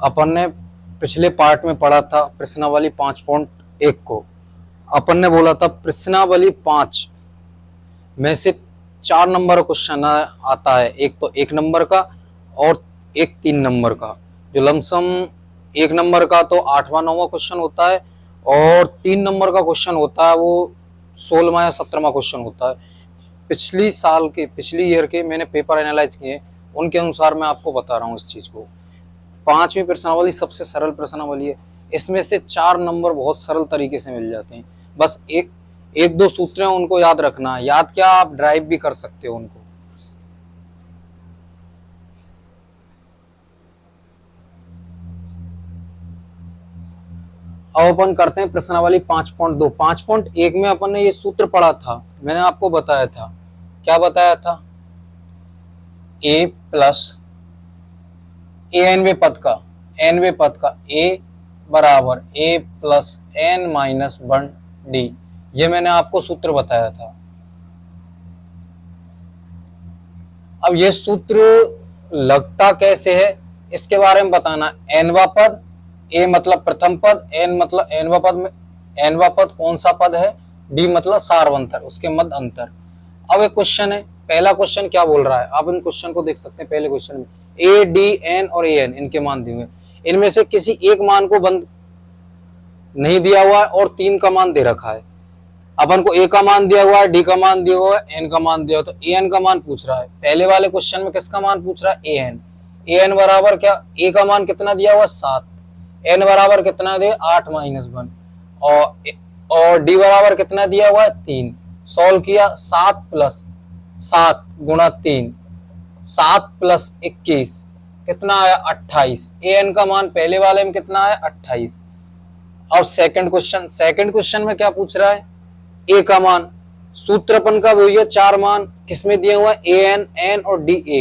अपन ने पिछले पार्ट में पढ़ा था प्रश्नावली 5.1 को। अपन ने बोला था प्रश्नावली 5 में से 4 नंबर क्वेश्चन आता है, एक तो 1 नंबर का और एक 3 नंबर का। जो लमसम 1 नंबर का तो 8वां 9वां क्वेश्चन होता है और 3 नंबर का क्वेश्चन होता है वो 16वां या 17वां क्वेश्चन होता है। पिछली ईयर के मैंने पेपर एनालाइज किए, उनके अनुसार मैं आपको बता रहा हूँ इस चीज को। 5वीं प्रश्नावली सबसे सरल प्रश्नावली है, इसमें से 4 नंबर बहुत सरल तरीके से मिल जाते हैं। बस एक दो सूत्र हैं, उनको याद रखना है। याद क्या, आप ड्राइव भी कर सकते हो उनको। अब अपन करते हैं प्रश्नावली 5.2। 5.1 में अपन ने ये सूत्र पढ़ा था, मैंने आपको बताया था। क्या बताया था? a प्लस एनवे पद का a बराबर a plus n minus 1 d, ये मैंने आपको सूत्र बताया था। अब ये सूत्र लगता कैसे है इसके बारे में बताना। एनवा पद, ए मतलब प्रथम पद, एन मतलब एनवा पद कौन सा पद है, डी मतलब सार्वंतर, उसके मध्य अंतर। अब एक क्वेश्चन है, पहला क्वेश्चन क्या बोल रहा है, आप इन क्वेश्चन को देख सकते हैं। पहले क्वेश्चन में ए डी एन और ए एन इनके मान दिए हुए, इनमें से किसी एक मान को बंद नहीं दिया हुआ है और 3 का मान दे रखा है। अपन को ए का मान दिया हुआ है, डी का मान दिया हुआ है, एन का मान दिया हुआ है, तो ए एन का मान पूछ रहा है। पहले वाले क्वेश्चन में किसका मान पूछ रहा है? ए एन। ए एन बराबर क्या, ए का मान कितना दिया हुआ है? 7, एन बराबर कितना दिया? 8 माइनस 1, और डी बराबर कितना दिया हुआ है? 3। सॉल्व किया, 7 गुणा 3, 7 प्लस 21 कितना आया? 28। ए एन का मान पहले वाले में कितना आया? 28। अब सेकंड क्वेश्चन में क्या पूछ रहा है? ए का मान। सूत्र अपन का वही है, 4 मान किसमें दिए हुए हैं? ए एन, एन और D A.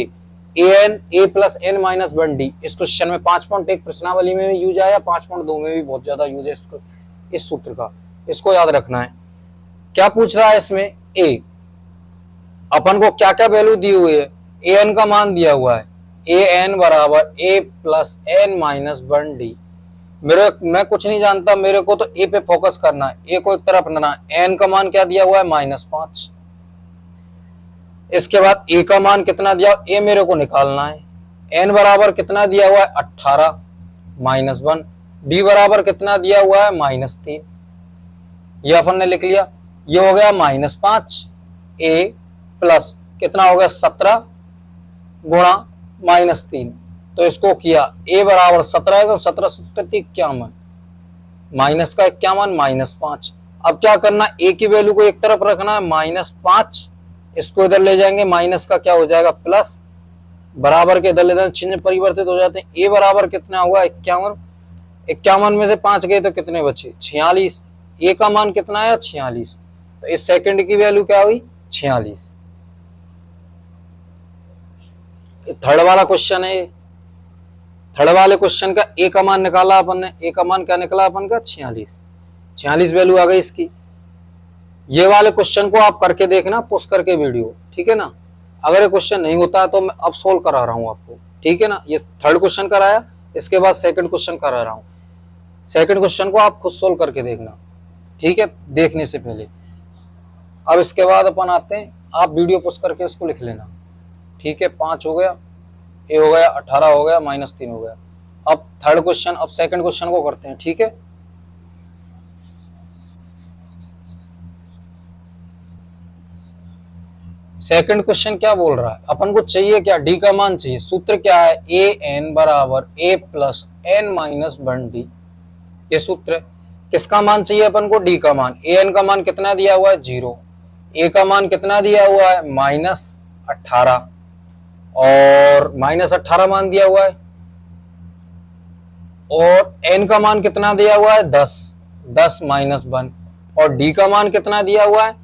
A N, A plus N minus 1 D. इस क्वेश्चन में 5.1 प्रश्नावली में भी यूज आया, 5.2 में भी बहुत ज्यादा यूज है इस सूत्र का, इसको याद रखना है। क्या पूछ रहा है इसमें? ए। अपन को क्या क्या वैल्यू दी हुई है? ए एन का मान दिया हुआ है, ए एन बराबर a plus N minus 1 D. मैं कुछ नहीं जानता, मेरे को तो ए पे फोकस करना है, ए को एक तरफ रखना है। एन का मान क्या दिया हुआ है? -5। इसके बाद ए का मान कितना दिया, ए मेरे को निकालना है। एन बराबर कितना दिया हुआ है? 18 माइनस 1। डी बराबर कितना दिया हुआ है? -3। ये अपन ने लिख लिया, ये हो गया -5। ए प्लस कितना हो गया? 17 गुणा -3, तो इसको किया, ए बराबर 17 है, 17 17 51, माइनस का 51 -5। अब क्या करना, ए की वैल्यू को एक तरफ रखना है, -5, इसको इधर ले जाएंगे, माइनस का क्या हो जाएगा? प्लस, बराबर के इधर ले जाएंगे, चिन्ह परिवर्तित हो जाते हैं। ए बराबर कितना हुआ? 51। 51 में से 5 गए तो कितने बचे? 46। ए का मान कितना आया? 46। तो इस सेकंड की वैल्यू क्या हुई? 46। थर्ड वाला क्वेश्चन है। थर्ड वाले क्वेश्चन का ए का मान निकाला अपन ने, ए का मान क्या निकला अपन का? 46। 46 वैल्यू आ गई इसकी। ये वाले क्वेश्चन को आप करके देखना, पोस्ट करके वीडियो, ठीक है ना। अगर ये क्वेश्चन नहीं होता है तो मैं अब सोल्व करा रहा हूं आपको, ठीक है ना। ये थर्ड क्वेश्चन कराया, इसके बाद सेकंड क्वेश्चन करा रहा हूं। सेकंड क्वेश्चन को आप खुद सोल्व करके देखना, ठीक है, देखने से पहले। अब इसके बाद अपन आते हैं, आप वीडियो पोस्ट करके उसको लिख लेना, ठीक है। 5 हो गया, ए हो गया, 18 हो गया, -3 हो गया। अब थर्ड क्वेश्चन, अब सेकंड क्वेश्चन को करते हैं, ठीक है। सेकंड क्वेश्चन क्या बोल रहा है, अपन को चाहिए क्या? डी का मान चाहिए। सूत्र क्या है? ए एन बराबर a plus N minus 1 D, ये सूत्र है। किसका मान चाहिए अपन को? डी का मान। ए एन का मान कितना दिया हुआ है? 0। ए का मान कितना दिया हुआ है? -18, और -18 मान दिया हुआ है, और एन का मान कितना दिया हुआ है? 10 माइनस 1, और डी का मान कितना दिया हुआ है?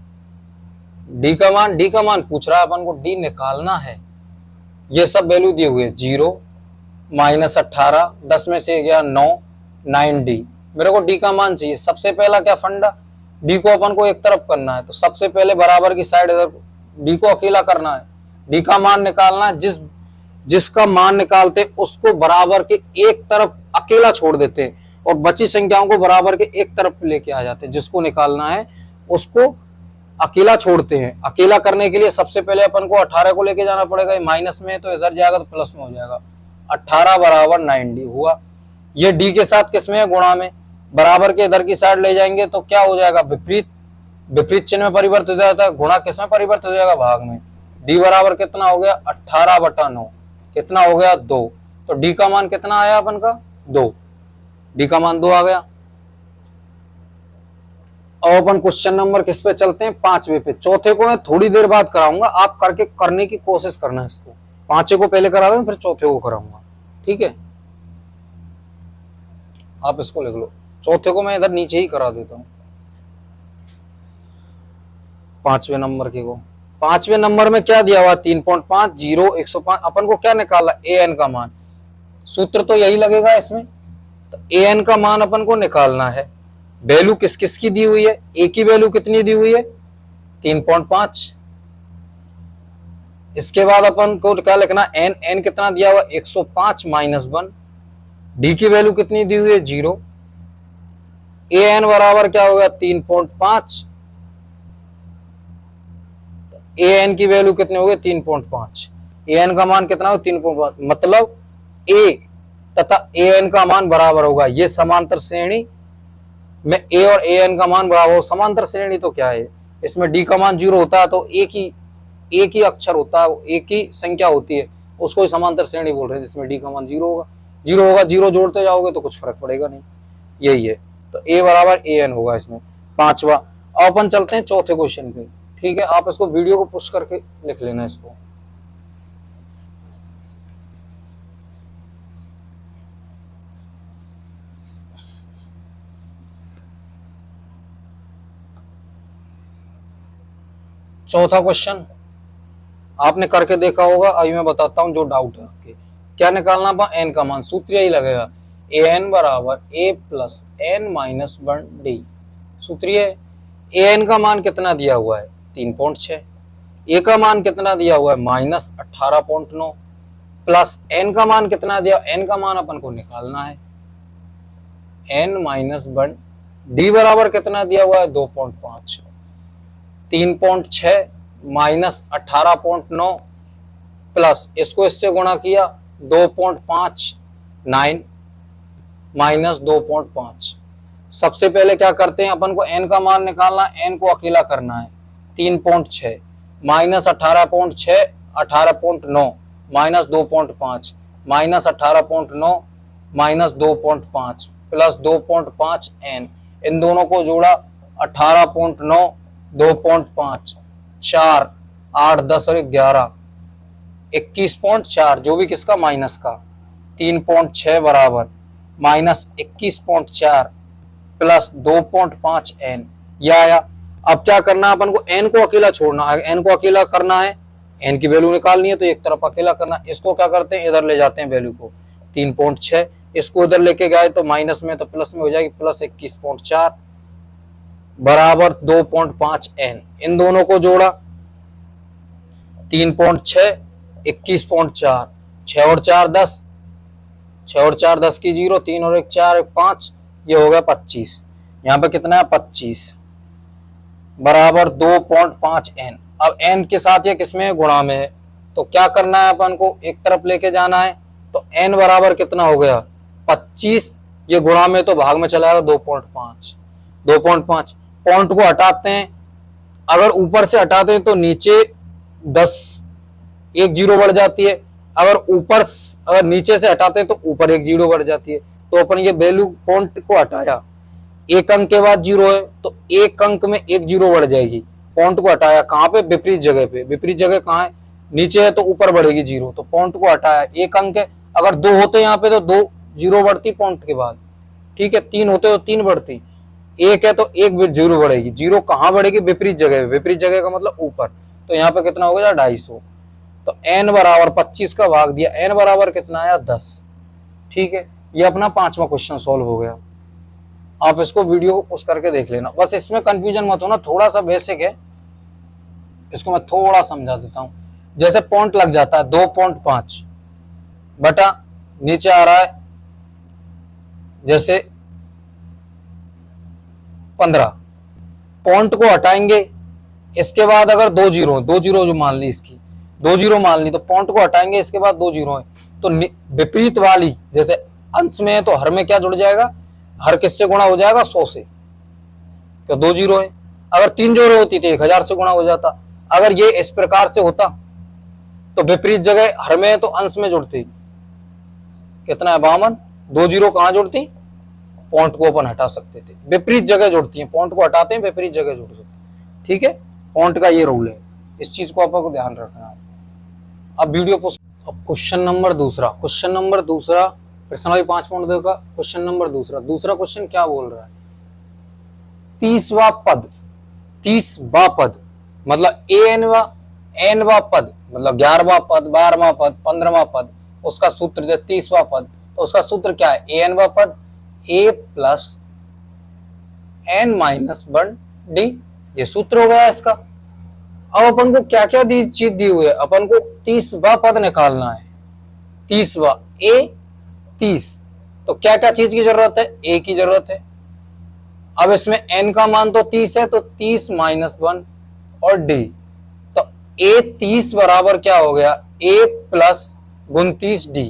डी का मान पूछ रहा है अपन को, डी निकालना है। ये सब वैल्यू दिए हुए, 0, -18, 10 में से गया 9, 9 डी। मेरे को डी का मान चाहिए। सबसे पहला क्या फंडा, डी को अपन को एक तरफ करना है, तो सबसे पहले बराबर की साइड इधर डी को अकेला करना है, डी का मान निकालना है। जिस जिसका मान निकालते उसको बराबर के एक तरफ अकेला छोड़ देते और बची संख्याओं को बराबर के एक तरफ लेके आ जाते। जिसको निकालना है उसको अकेला छोड़ते हैं। अकेला करने के लिए सबसे पहले अपन को 18 को लेके जाना पड़ेगा, माइनस में है तो इधर जाएगा तो प्लस में हो जाएगा। 18 बराबर 9D हुआ। ये D के साथ किसमें है, गुणा में, बराबर के इधर की साइड ले जाएंगे तो क्या हो जाएगा, विपरीत चिन्ह में परिवर्तित हो जाता है। गुणा किसमें परिवर्तित हो जाएगा, भाग में। D बराबर कितना हो गया, 18/9, कितना हो गया, 2। तो D का मान कितना आया अपन का, 2। D का मान 2 आ गया। अब अपन क्वेश्चन नंबर किस पे चलते हैं, 5वें पे। चौथे को मैं थोड़ी देर बाद कराऊंगा, आप करने की कोशिश करना है इसको। 5वें को पहले करा दूं फिर चौथे को कराऊंगा, ठीक है। आप इसको लिख लो, चौथे को मैं इधर नीचे ही करा देता हूं। 5वें नंबर के को, 5वें नंबर में क्या दिया हुआ, 3.5, 0, 105। अपन को क्या निकालना, an का मान। सूत्र तो यही लगेगा इसमें। तो an का मान अपन को निकालना है। वैल्यू किस किस की दी हुई है, a की वैल्यू कितनी दी हुई है, 3.5। इसके बाद अपन को क्या लिखना, n कितना दिया हुआ, 105 - 1। d की वैल्यू कितनी दी हुई है, 0। an बराबर क्या होगा, 3.5। an की वैल्यू कितनी होगी, 3.5। an का मान कितना होगा, 3.5। मतलब a तथा an का मान बराबर होगा। ये समांतर श्रेणी में a और an का मान बराबर हो। समांतर श्रेणी तो क्या है, इसमें d का मान 0 होता है तो एक ही अक्षर होता है, एक ही संख्या होती है, उसको समांतर श्रेणी बोल रहे हैं, जिसमें d का मान 0 होगा। 0 जोड़ते जाओगे तो कुछ फर्क पड़ेगा नहीं, यही है। तो a बराबर an होगा इसमें, 5वां। अब अपन चलते हैं चौथे क्वेश्चन पे, ठीक है। आप इसको वीडियो को पुश करके लिख लेना इसको। चौथा क्वेश्चन आपने करके देखा होगा, अभी मैं बताता हूं जो डाउट है आपके। क्या निकालना पा, n का मान। सूत्र यही लगेगा, an बराबर a plus n minus 1d। सूत्र है। an का मान कितना दिया हुआ है, 3.6। a का मान कितना दिया हुआ है, -18.9, प्लस n का मान कितना दिया, n का मान अपन को निकालना है, n माइनस 1। d बराबर कितना दिया हुआ है, 2.5। 3.6 माइनस 18.9 प्लस इसको इससे गुणा किया, 2.59 माइनस 2.5। सबसे पहले क्या करते हैं, अपन को n का मान निकालना, n को अकेला करना है। 3.6 minus 18.6, 18.9 minus 2.5, minus 18.9 minus 2.5 plus 2.5 n। इन दोनों को जोड़ा, 18.9, 2.5, 4, 8, 10 और 11, 21.4, जो भी किसका, माइनस का। 3.6 बराबर माइनस 21.4 प्लस 2.5 n, यह आया। अब क्या करना है अपन को, n को अकेला छोड़ना है। n को अकेला करना है, n की वैल्यू निकालनी है तो एक तरफ अकेला करना है। इसको क्या करते हैं, इधर ले जाते हैं वैल्यू को, 3.6। इसको इधर लेके गए तो माइनस में तो प्लस में हो जाएगी, प्लस 21.4 बराबर 2.5 n। इन दोनों को जोड़ा, 3.6, 21.4, 6 और 4 10, 6 और 4 10 की 0, 3 और 1 4, 5, ये हो गया 25। यहाँ पे कितना है, 25 बराबर 2.5 n। अब n के साथ ये किसमें, गुणा में है, तो क्या करना है अपन को, एक तरफ लेके जाना है। तो n बराबर कितना हो गया, 25। ये गुणा में तो भाग में चला जाएगा, 2.5। 2.5 पॉइंट को हटाते हैं, अगर ऊपर से हटाते हैं तो नीचे 10, एक 0 बढ़ जाती है। अगर नीचे से हटाते हैं तो ऊपर एक 0 बढ़ जाती है। तो अपन ये वैल्यू पॉइंट को हटाया, एक अंक के बाद 0 है तो एक अंक में एक 0 बढ़ जाएगी। पॉइंट को हटाया कहाँ पे, विपरीत जगह पे। विपरीत जगह कहाँ है, नीचे है तो ऊपर बढ़ेगी 0। तो पॉइंट को हटाया, एक अंक है। अगर 2 होते यहाँ पे तो 2 0 बढ़ती पॉइंट के बाद, ठीक है। 3 होते तो 3 बढ़ती, एक है तो एक 0 बढ़ेगी। 0 कहाँ बढ़ेगी, विपरीत जगह। विपरीत जगह का मतलब ऊपर। तो यहाँ पे कितना हो गया, 250। तो n बराबर 25 का भाग दिया, n बराबर कितना आया, 10। ठीक है, ये अपना 5वां क्वेश्चन सॉल्व हो गया। आप इसको वीडियो पुश करके देख लेना, बस इसमें कंफ्यूजन मत होना, थोड़ा सा बेसिक है, इसको मैं थोड़ा समझा देता हूं। जैसे पॉइंट लग जाता है 2.5, बटा नीचे आ रहा है जैसे 15, पॉइंट को हटाएंगे। इसके बाद अगर 2 जीरो जो मान ली, इसकी 2 जीरो मान ली, तो पॉइंट को हटाएंगे, इसके बाद 2 जीरो है, तो विपरीत वाली जैसे अंश में है तो हर में क्या जुड़ जाएगा, हर किससे गुणा हो जाएगा, 100 से, तो 2 जीरो है। अगर 3 जोड़े होती तो 1000 से गुणा हो जाता। अगर ये इस प्रकार से होता तो विपरीत जगह हर में है तो अंश में जुड़ती, कितना है 52, 2 जीरो कहां जुड़ती, पॉइंट को अपन हटा सकते थे, विपरीत जगह जुड़ती है, पॉइंट को हटाते हैं विपरीत जगह जुड़ सकते हैं। ठीक है, पॉइंट का ये रूल है, इस चीज को आपको ध्यान रखना है। अब वीडियो क्वेश्चन नंबर दूसरा, प्रश्न भाई 5 पॉइंट देगा। क्वेश्चन नंबर दूसरा क्वेश्चन क्या बोल रहा है, 30वां पद मतलब एनवा पद मतलब 11वां पद, 12वां पद, 15वां पद, उसका सूत्र जो 30वां पद, तो उसका सूत्र क्या है, एनवा पद a plus n minus 1 d, ये सूत्र हो गया इसका। अब अपन को क्या क्या चीज दी हुई है, अपन को 30वां पद निकालना है, 30वां a 30, तो क्या क्या चीज की जरूरत है, a की जरूरत है। अब इसमें n का मान तो 30 है, तो 30 माइनस 1 और d, तो a 30 बराबर क्या हो गया, a प्लस 29 d।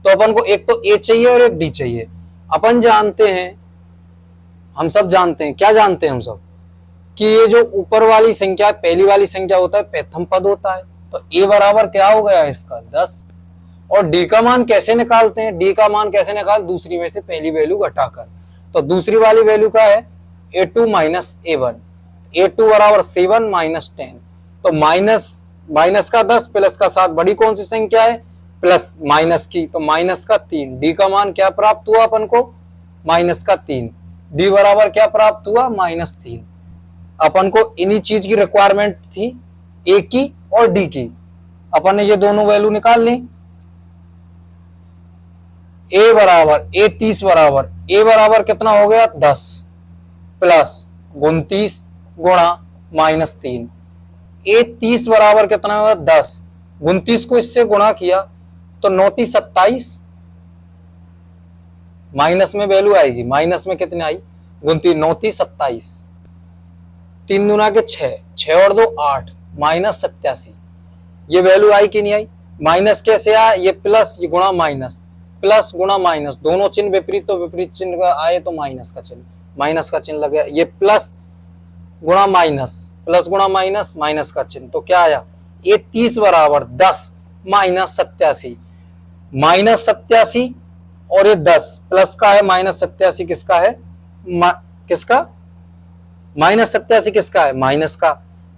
तो अपन को एक तो a चाहिए और एक d चाहिए। अपन जानते हैं, हम सब जानते हैं, क्या जानते हैं हम सब, कि ये जो ऊपर वाली संख्या पहली वाली संख्या होता है प्रथम पद होता है, तो a बराबर क्या हो गया इसका 10। और d का मान कैसे निकालते हैं, d का मान कैसे निकाल, दूसरी में से पहली वैल्यू घटाकर, तो दूसरी वाली वैल्यू क्या है a2 माइनस a1, a2 बराबर 7 माइनस 10, तो माइनस का 10 प्लस का 7, बड़ी कौन सी संख्या है, प्लस माइनस की, तो माइनस का 3, डी का मान क्या प्राप्त हुआ अपन को, माइनस का 3, डी बराबर क्या प्राप्त हुआ, -3। अपन को इन्हीं चीज की रिक्वायरमेंट थी, ए की और डी की, अपन ने ये दोनों वैल्यू निकाल ली। ए बराबर ए 30 बराबर ए बराबर कितना हो गया 10 प्लस 29 गुणा -3, ए 30 बराबर कितना होगा 10, 29 को इससे गुणा किया तो 9 × 27, माइनस में वैल्यू आएगी, माइनस में कितनी आई 29, 9 × 27, 3 दूना के 6, 6 और 2 8, -87, ये वैल्यू आई कि नहीं आई, माइनस कैसे आया, ये प्लस ये गुणा माइनस, प्लस गुणा माइनस, दोनों चिन्ह विपरीत, तो विपरीत चिन्ह आए तो माइनस का चिन्ह लग गया, ये प्लस गुणा माइनस, प्लस गुणा माइनस, माइनस का चिन्ह, तो क्या आया, ये 30 बराबर 10 -87, -87 और ये 10 प्लस का है, -87 किसका है, किसका, -87 किसका है, माइनस का,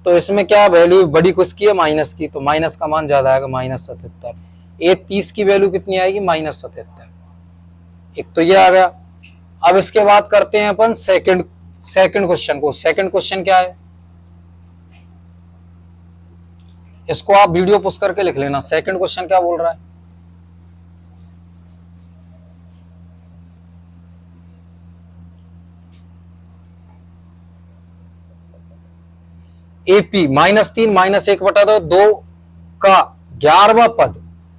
तो इसमें क्या वैल्यू बड़ी किसकी है, माइनस की, तो माइनस का मान ज्यादा आएगा, -77, ए 30 की वैल्यू कितनी आएगी, -77, एक तो ये आ गया। अब इसके बाद करते हैं अपन सेकंड क्वेश्चन को। सेकंड क्वेश्चन क्या है, इसको आप वीडियो पुश करके लिख लेना, सेकंड क्वेश्चन क्या बोल रहा है, एपी -3 -1 बटा 2 का 11वां पद,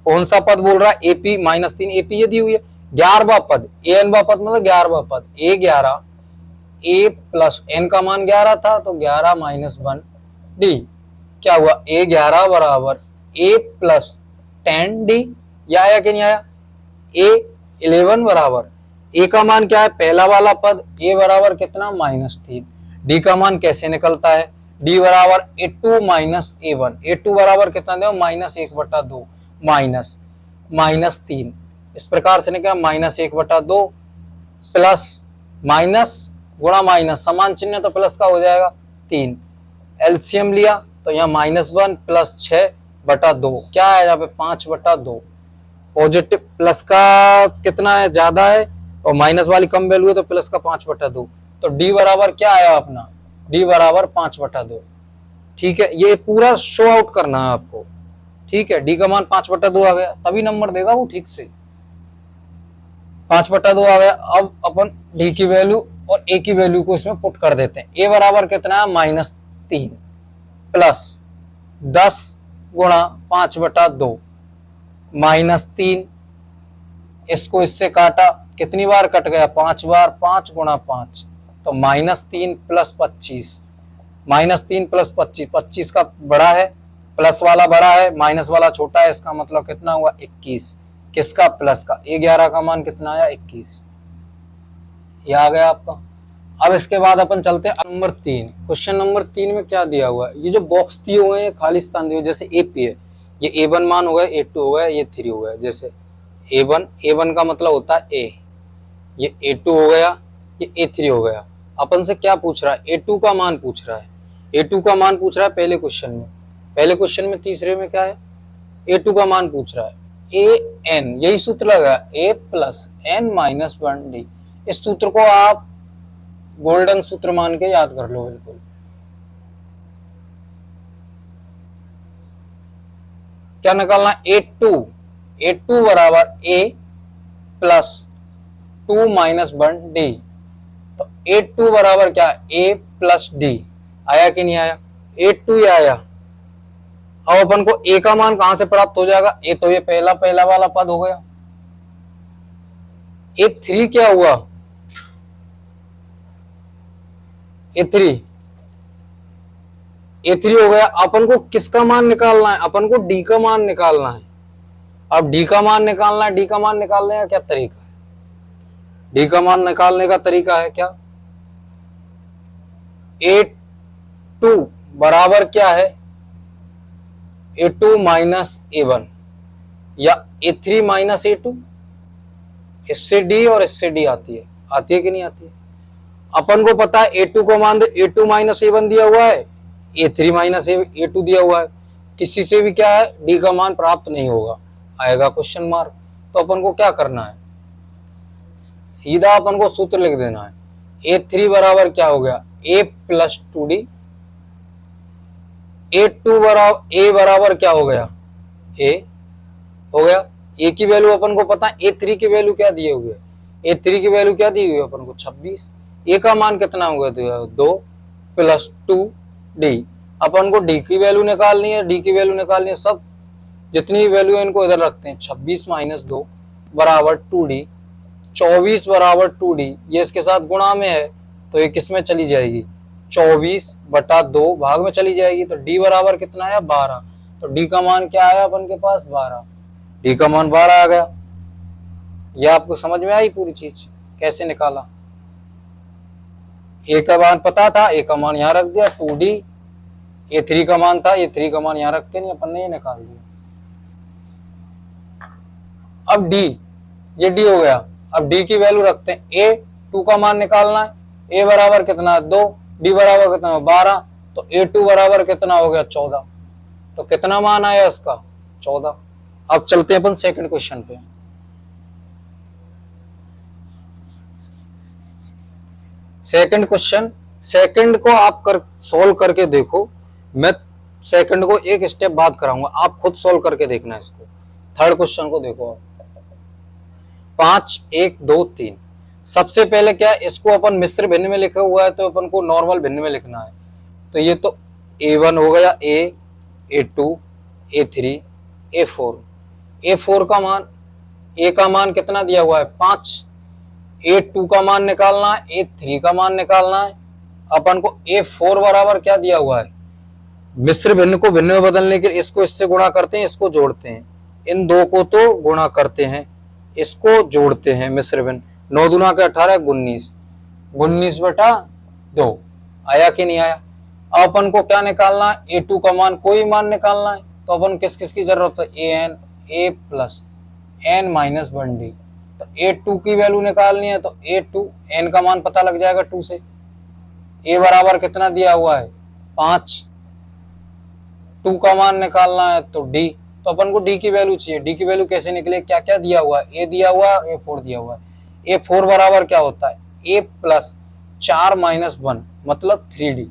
कौन सा पद बोल रहा है, एपी -3, एपी ये दी हुई है, 11वां पद, एनवा पद मतलब 11वां पद, A11, ए प्लस एन का मान 11 था, तो 11 - 1 डी, क्या हुआ, A11 बराबर a प्लस 10 डी, या आया कि नहीं आया, A11 बराबर, ए का मान क्या है, पहला वाला पद, ए बराबर कितना -3, डी का मान कैसे निकलता है, डी बराबर A2 माइनस A1, A2 बराबर कितना दे, -1/2 -3, इस प्रकार से निकला -1/2 प्लस माइनस गुणा माइनस, समान चिन्ह तो प्लस का हो जाएगा 3, एलसीएम लिया तो यहाँ -1 प्लस 6/2, क्या है यहाँ पे 5/2, पॉजिटिव प्लस का कितना है ज्यादा है और माइनस वाली कम वैल्यू है, तो प्लस का 5/2, तो डी बराबर क्या आया अपना, डी बराबर 5/2। ठीक है, ये पूरा शो आउट करना है आपको, ठीक है, डी का मान 5/2 आ गया, तभी नंबर देगा वो ठीक से, 5/2 आ गया। अब अपन डी की वैल्यू और ए की वैल्यू को इसमें पुट कर देते हैं, ए बराबर कितना है -3 प्लस 10 गुणा 5/2 -3 इसको इससे काटा, कितनी बार कट गया, 5 बार, 5 गुणा 5, तो -3 प्लस 25, -3 प्लस 25, 25 का बड़ा है, प्लस वाला बड़ा है, माइनस वाला छोटा है, इसका मतलब कितना हुआ 21, किसका, प्लस का। A11 का मान कितना आया 21, ये आ गया आपका। अब इसके बाद अपन चलते हैं नंबर 3। क्वेश्चन नंबर 3 में क्या दिया हुआ है, ये जो बॉक्स दिए हुए हैं खाली स्थान दिए हुए, जैसे AP है, ये A1 मान हो गया, A2 हो गया, ये 3 हो गया। जैसे A1 का मतलब होता है A, ये A2 हो गया, ये A3 हो गया। अपन से क्या पूछ रहा है, A2 का मान पूछ रहा है, A2 का मान पूछ रहा है पहले क्वेश्चन में, पहले क्वेश्चन में तीसरे में क्या है, A2 का मान पूछ रहा है। AN, यही सूत्र लगा, A plus N minus 1D। इस सूत्र को आप गोल्डन सूत्र मान के याद कर लो बिल्कुल। क्या निकालना, A2 बराबर A प्लस 2 माइनस 1D। तो A2 बराबर क्या, A प्लस D। आया कि नहीं आया, A2 ही आया। अब अपन को A का मान कहां से प्राप्त हो जाएगा, A तो ये पहला वाला पद हो गया। A3 क्या हुआ, A3 हो गया। अपन को किसका मान निकालना है, अपन को D का मान निकालना है। अब D का मान निकालना है, D का मान निकालने का क्या तरीका है, D का मान निकालने का तरीका है क्या, A2 बराबर क्या है, A2 माइनस A1 या A3 माइनस A2। इससे D और इससे D आती है कि नहीं आती है। अपन को पता है A2 को मान दो, A2 माइनस A1 दिया हुआ है, A3 माइनस A2 दिया हुआ है, किसी से भी क्या है D का मान प्राप्त नहीं होगा, आएगा क्वेश्चन मार्क। तो अपन को क्या करना है, सीधा अपन को सूत्र लिख देना है। A3 बराबर क्या हो गया, A प्लस 2D। A2 बराबर A बराबर क्या हो गया, A हो गया। A की वैल्यू अपन को पता है, A3 की वैल्यू क्या दिए हुए, A3 की वैल्यू क्या दी हुई है अपन को 26। A का मान कितना हो गया, 2 प्लस 2D। अपन को D की वैल्यू निकालनी है, D की वैल्यू निकालनी है, सब जितनी वैल्यू है इनको इधर रखते हैं। 26 माइनस 2 बराबर 2D, 24 बराबर 2D, ये इसके साथ गुणा में है तो ये किस में चली जाएगी, 24/2 भाग में चली जाएगी। तो D बराबर कितना आया, 12। तो D का मान क्या आया अपन के पास, 12। D का मान 12 आ गया। यह आपको समझ में आई पूरी चीज कैसे निकाला। A का मान पता था, A का मान यहाँ रख दिया, 2D। A3 का मान था, A3 का मान यहाँ रख के नहीं अपन ने ये निकाल दिया। अब D, ये D हो गया। अब D की वैल्यू रखते हैं, A2 का मान निकालना है, A बराबर कितना है 2, D बराबर कितना है 12, तो A2 बराबर कितना हो गया 14। तो कितना मान आया इसका, 14। अब चलते हैं अपन सेकंड क्वेश्चन पे। सेकंड क्वेश्चन, सेकंड को आप सोल्व करके देखो, मैं सेकंड को एक स्टेप बाद कराऊंगा, आप खुद सोल्व करके देखना है इसको। थर्ड क्वेश्चन को देखो आप, 5 1 2 3। सबसे पहले क्या है, इसको अपन मिश्र भिन्न में लिखा हुआ है तो अपन को नॉर्मल भिन्न में लिखना है। तो ये तो A1 हो गया, A, A2, A3, A4। A4 का मान, A का मान कितना दिया हुआ है 5, A2 का मान निकालना है, A3 का मान निकालना है। अपन को A4 बराबर क्या दिया हुआ है, मिश्र भिन्न को भिन्न में बदलने के लिए इसको इससे गुणा करते हैं, इसको जोड़ते हैं, इन दो को तो गुणा करते हैं, इसको जोड़ते हैं, मिश्र भिन्न। 9 दूना के 18, 19, 19/2 आया कि नहीं आया। अब अपन को क्या निकालना है, A2 का मान, कोई मान निकालना है। तो अपन किस किस की जरूरत है, AN, A plus N minus 1D। तो A2 की वैल्यू निकालनी है, तो A2, N का मान पता लग जाएगा 2 से। A बराबर कितना दिया हुआ है 5, 2 का मान निकालना है तो D। तो अपन को D की वैल्यू चाहिए। D की वैल्यू कैसे निकले, क्या क्या दिया हुआ है, A दिया हुआ है और A4 दिया हुआ है। A4 बराबर क्या होता है, A प्लस 4 माइनस 1 मतलब 3D।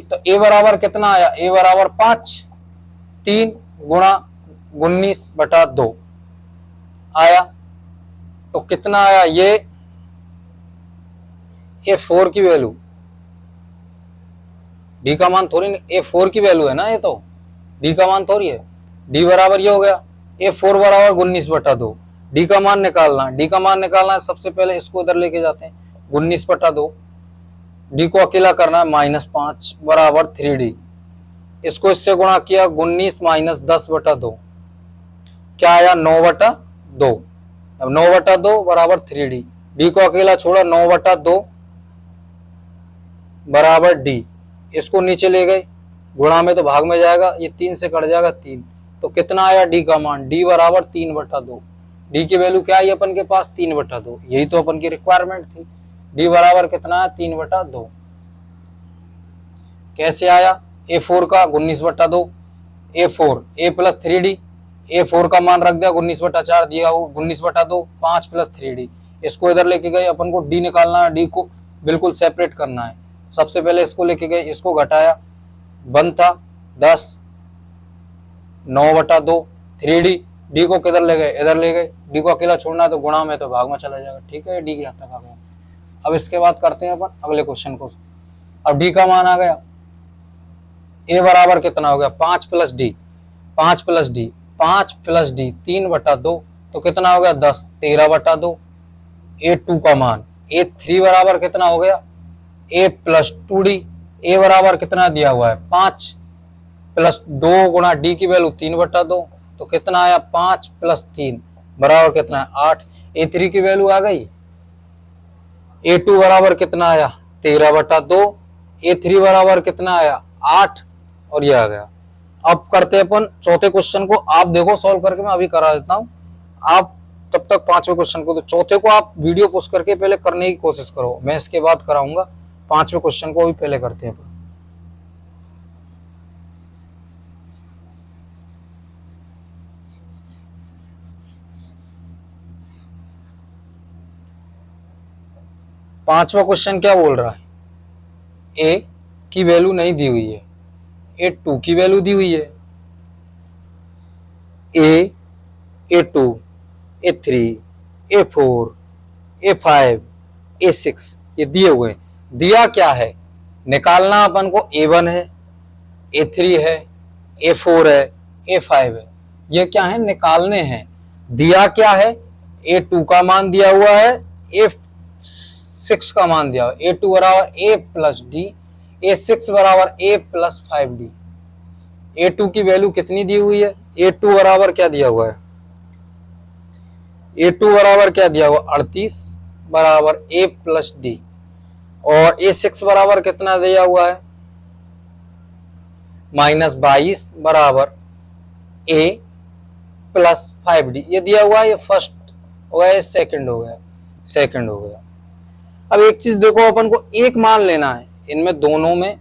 तो A बराबर कितना आया, A बराबर 5, 3 गुणा 19/2 आया। तो कितना आया, ये A4 की वैल्यू, D का मान थोड़ी, A4 की वैल्यू है ना ये, तो D का मान थोड़ी है। D बराबर ये हो गया, A4 बराबर 19/2। डी का मान निकालना है, डी का मान निकालना है, सबसे पहले इसको इधर लेके जाते हैं, 19/2। डी को अकेला करना है, -5 बराबर 3D। इसको इससे गुणा किया, 19 - 10/2 क्या आया, 9/2। अब 9/2 बराबर 3D। डी को अकेला छोड़ा, 9/2 बराबर डी। इसको नीचे ले गए, गुणा में तो भाग में जाएगा, ये 3 से कट जाएगा 3। तो कितना आया डी का मान, डी बराबर 3/2। डी की वैल्यू क्या आई अपन के पास, 3/2। यही तो अपन की रिक्वायरमेंट थी। डी बराबर कितना है, 3/2। कैसे आया, A4 का 19/2, A4 A plus 3D। A4 का मान रख दिया 19/4 दिया हो, 19/2 5 + 3D। इसको इधर लेके गए, अपन को डी निकालना है, डी को बिल्कुल सेपरेट करना है। सबसे पहले इसको लेके गए, इसको घटाया, 1 था 10, 9/2 3D। डी को किधर ले गए, इधर ले गए, डी को अकेला छोड़ना है तो गुणा में तो भाग में चला जाएगा, ठीक है, डी की हद तक आ गया। अब इसके बाद करते हैं अपन अगले क्वेश्चन को। अब डी का मान आ गया, ए बराबर कितना हो गया, 5 + D, 5 + D, 5 + D 3/2, तो कितना हो गया 10, 13/2। A2 का मान, A3 बराबर कितना हो गया, A + 2D। ए बराबर कितना दिया हुआ है, 5 + 2 गुणा डी की वैल्यू 3/2, तो कितना आया, 5 + 3 बराबर कितना है, 8। A3 की वैल्यू आ गई। A2 बराबर कितना आया, 13/2। A3 बराबर कितना आया, 8, और ये आ गया। अब करते हैं अपन चौथे क्वेश्चन को। आप देखो सॉल्व करके, मैं अभी करा देता हूं, आप तब तक पांचवें क्वेश्चन को, तो चौथे को आप वीडियो पोस्ट करके पहले करने की कोशिश करो, मैं इसके बाद कराऊंगा। पांचवें क्वेश्चन को भी पहले करते हैं। पांचवा क्वेश्चन क्या बोल रहा है, ए की वैल्यू नहीं दी हुई है, A2 की वैल्यू दी हुई है, A, A2, A3, A4, A5, A6 ये दिए हुए हैं। दिया क्या है, निकालना अपन को A1 है, A3 है, A4 है, A5 है, ये क्या है, निकालने हैं। दिया क्या है, A2 का मान दिया हुआ है, A6 का मान दिया हुआ है। A2 बराबर A + D, A6 बराबर A + 5D। A2 की वैल्यू कितनी दी हुई है, A2 बराबर क्या दिया हुआ है, A2 बराबर क्या दिया हुआ, 38 बराबर A + D, और A6 बराबर कितना दिया हुआ है, -22 बराबर A + 5D। ये दिया हुआ है, ये फर्स्ट हो गया, ये सेकंड हो गया, सेकंड हो गया। अब एक चीज देखो, अपन को एक मान लेना है, इनमें दोनों में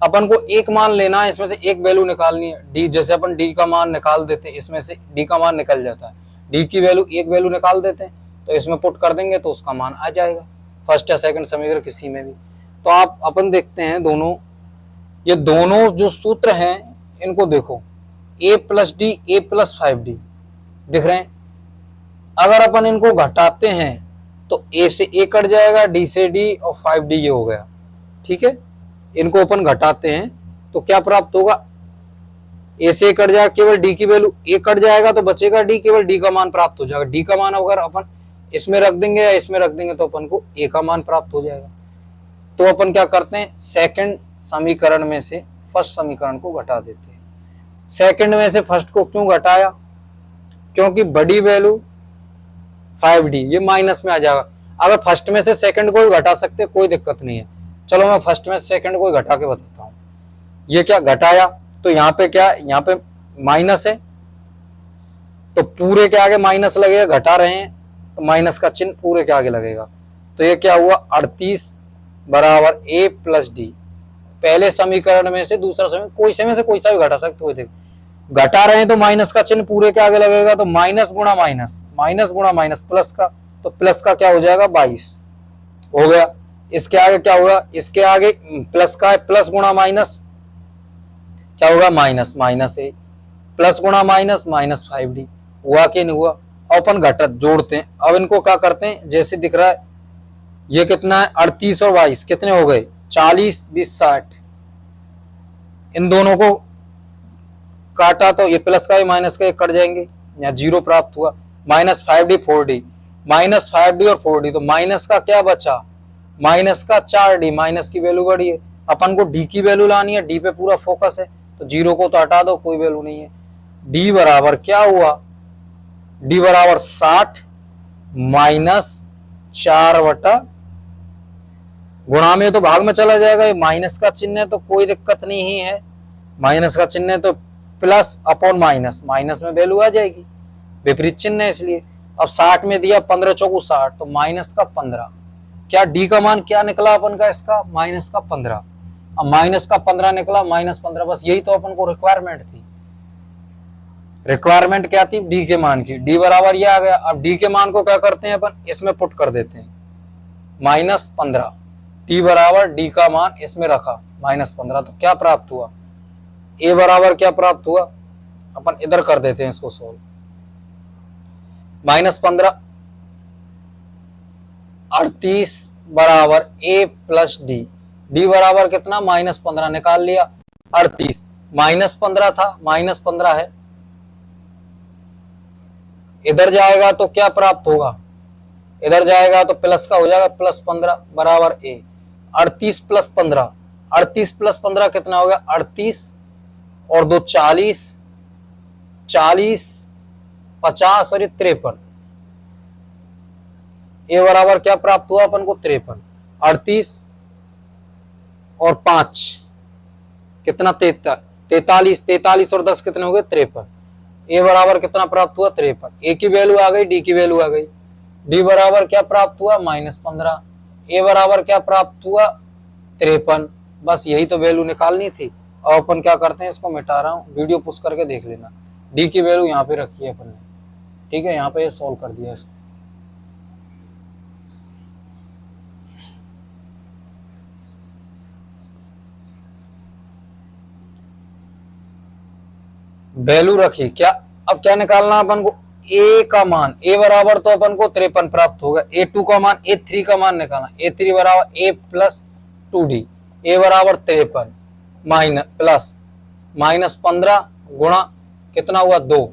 अपन को एक मान लेना है, इसमें से एक वैल्यू निकालनी है। डी, जैसे अपन डी का मान निकाल देते हैं, इसमें से डी का मान निकल जाता है, डी की वैल्यू एक वैल्यू निकाल देते हैं, तो इसमें पुट कर देंगे तो उसका मान आ जाएगा, फर्स्ट या सेकंड समीकरण किसी में भी। तो आप अपन देखते हैं दोनों, ये दोनों जो सूत्र हैं इनको देखो, A + D, A + 5D दिख रहे हैं। अगर अपन इनको घटाते हैं तो A से A कट जाएगा, D से D, और 5D ये हो गया, ठीक है। इनको अपन घटाते हैं तो क्या प्राप्त होगा, A से A कट जाएगा, केवल D की वैल्यू A कट जाएगा तो बचेगा D, केवल D का मान प्राप्त हो जाएगा। D का मान अगर अपन इसमें रख देंगे या इसमें रख देंगे तो अपन को A का मान प्राप्त हो जाएगा। तो अपन क्या करते हैं, सेकंड समीकरण में से फर्स्ट समीकरण को घटा देते हैं। सेकंड में से फर्स्ट को क्यों घटाया, क्योंकि बड़ी वैल्यू 5D ये माइनस में आ जाएगा। अगर फर्स्ट में से सेकंड को भी घटा सकते कोई दिक्कत नहीं है, चलो मैं फर्स्ट में सेकंड को घटा के बताता हूँ। ये क्या घटाया, तो यहाँ पे क्या, यहाँ पे माइनस है तो पूरे के आगे माइनस लगेगा, घटा रहे हैं तो माइनस का चिन्ह पूरे के आगे लगेगा। तो ये क्या हुआ, 38 बराबर A + D। पहले समीकरण में से दूसरा समीकरण, कोई से में से कोई सा भी घटा सकते हो, देखो घटा रहे हैं तो माइनस का चिन्ह पूरे के आगे लगेगा, तो माइनस गुणा माइनस, माइनस गुणा माइनस प्लस का, तो प्लस का क्या हो जाएगा 22 हो गया। इसके आगे क्या होगा, इसके आगे प्लस का है, प्लस गुणा माइनस क्या होगा, माइनस, माइनस A प्लस गुणा माइनस -5D हुआ कि नहीं हुआ। अपन घटत जोड़ते हैं, अब इनको क्या करते हैं, जैसे दिख रहा है ये कितना है, 38 और 22 कितने हो गए, 40, 20, 60। इन दोनों को काटा तो ये प्लस का भी माइनस का कट जाएंगे, यहाँ 0 प्राप्त हुआ। -5d 4d, -5d और 4d, तो माइनस का क्या बचा, माइनस का 4d, माइनस की वैल्यू बढ़ी है। अपन को डी की वैल्यू लानी है, डी पे पूरा फोकस है, तो 0 को तो हटा दो, कोई वैल्यू नहीं है। डी बराबर क्या हुआ, डी बराबर 60 -4 गुणा में तो भाग में चला जाएगा, ये माइनस का चिन्ह है तो कोई दिक्कत नहीं है, माइनस का चिन्ह है तो प्लस अपॉन माइनस, माइनस में वैल्यू आ जाएगी, विपरीत चिन्ह है इसलिए। अब 60 में दिया 15 चौकू 60, तो माइनस का 15, क्या डी का मान क्या निकला अपन का, इसका माइनस का 15। अब माइनस का 15 निकला, -15, बस यही तो अपन को रिक्वायरमेंट थी। रिक्वायरमेंट क्या थी, डी के मान की, डी बराबर ये आ गया। अब डी के मान को क्या करते हैं अपन, इसमें पुट कर देते हैं, -15, डी बराबर डी का मान इसमें रखा -15, तो क्या प्राप्त हुआ, ए बराबर क्या प्राप्त हुआ, अपन इधर कर देते हैं इसको सोल्व। -15 38 बराबर ए प्लस डी, डी बराबर कितना, -15 निकाल लिया, 38, -15 था, -15 है, इधर जाएगा तो क्या प्राप्त होगा, इधर जाएगा तो प्लस का हो जाएगा, +15 बराबर ए। 38 + 15, 38 + 15 कितना हो गया, 38 और 2 40, 40 50 और ये 53, ए बराबर क्या प्राप्त हुआ अपन को, 53, 38 और 5 कितना, 43, 43 और 10 कितने हो गए, 53, ए बराबर कितना प्राप्त हुआ, 53, ए की वैल्यू आ गई, डी की वैल्यू आ गई, डी बराबर क्या प्राप्त हुआ, -15, ए बराबर क्या प्राप्त हुआ, 53, बस यही तो वैल्यू निकालनी थी। और अपन क्या करते हैं, इसको मिटा रहा हूँ, वीडियो पुश करके देख लेना, डी की वैल्यू यहाँ पे रखी है अपन ने, ठीक है, यहाँ पे सोल्व कर दिया इसको। वैल्यू रखी, क्या अब क्या निकालना अपन को, ए का मान, ए बराबर तो अपन को 53 प्राप्त होगा, A2 का मान, A3 का मान निकालना, A3 बराबर A + 2D, ए बराबर 53 प्लस -15 गुणा कितना हुआ, 2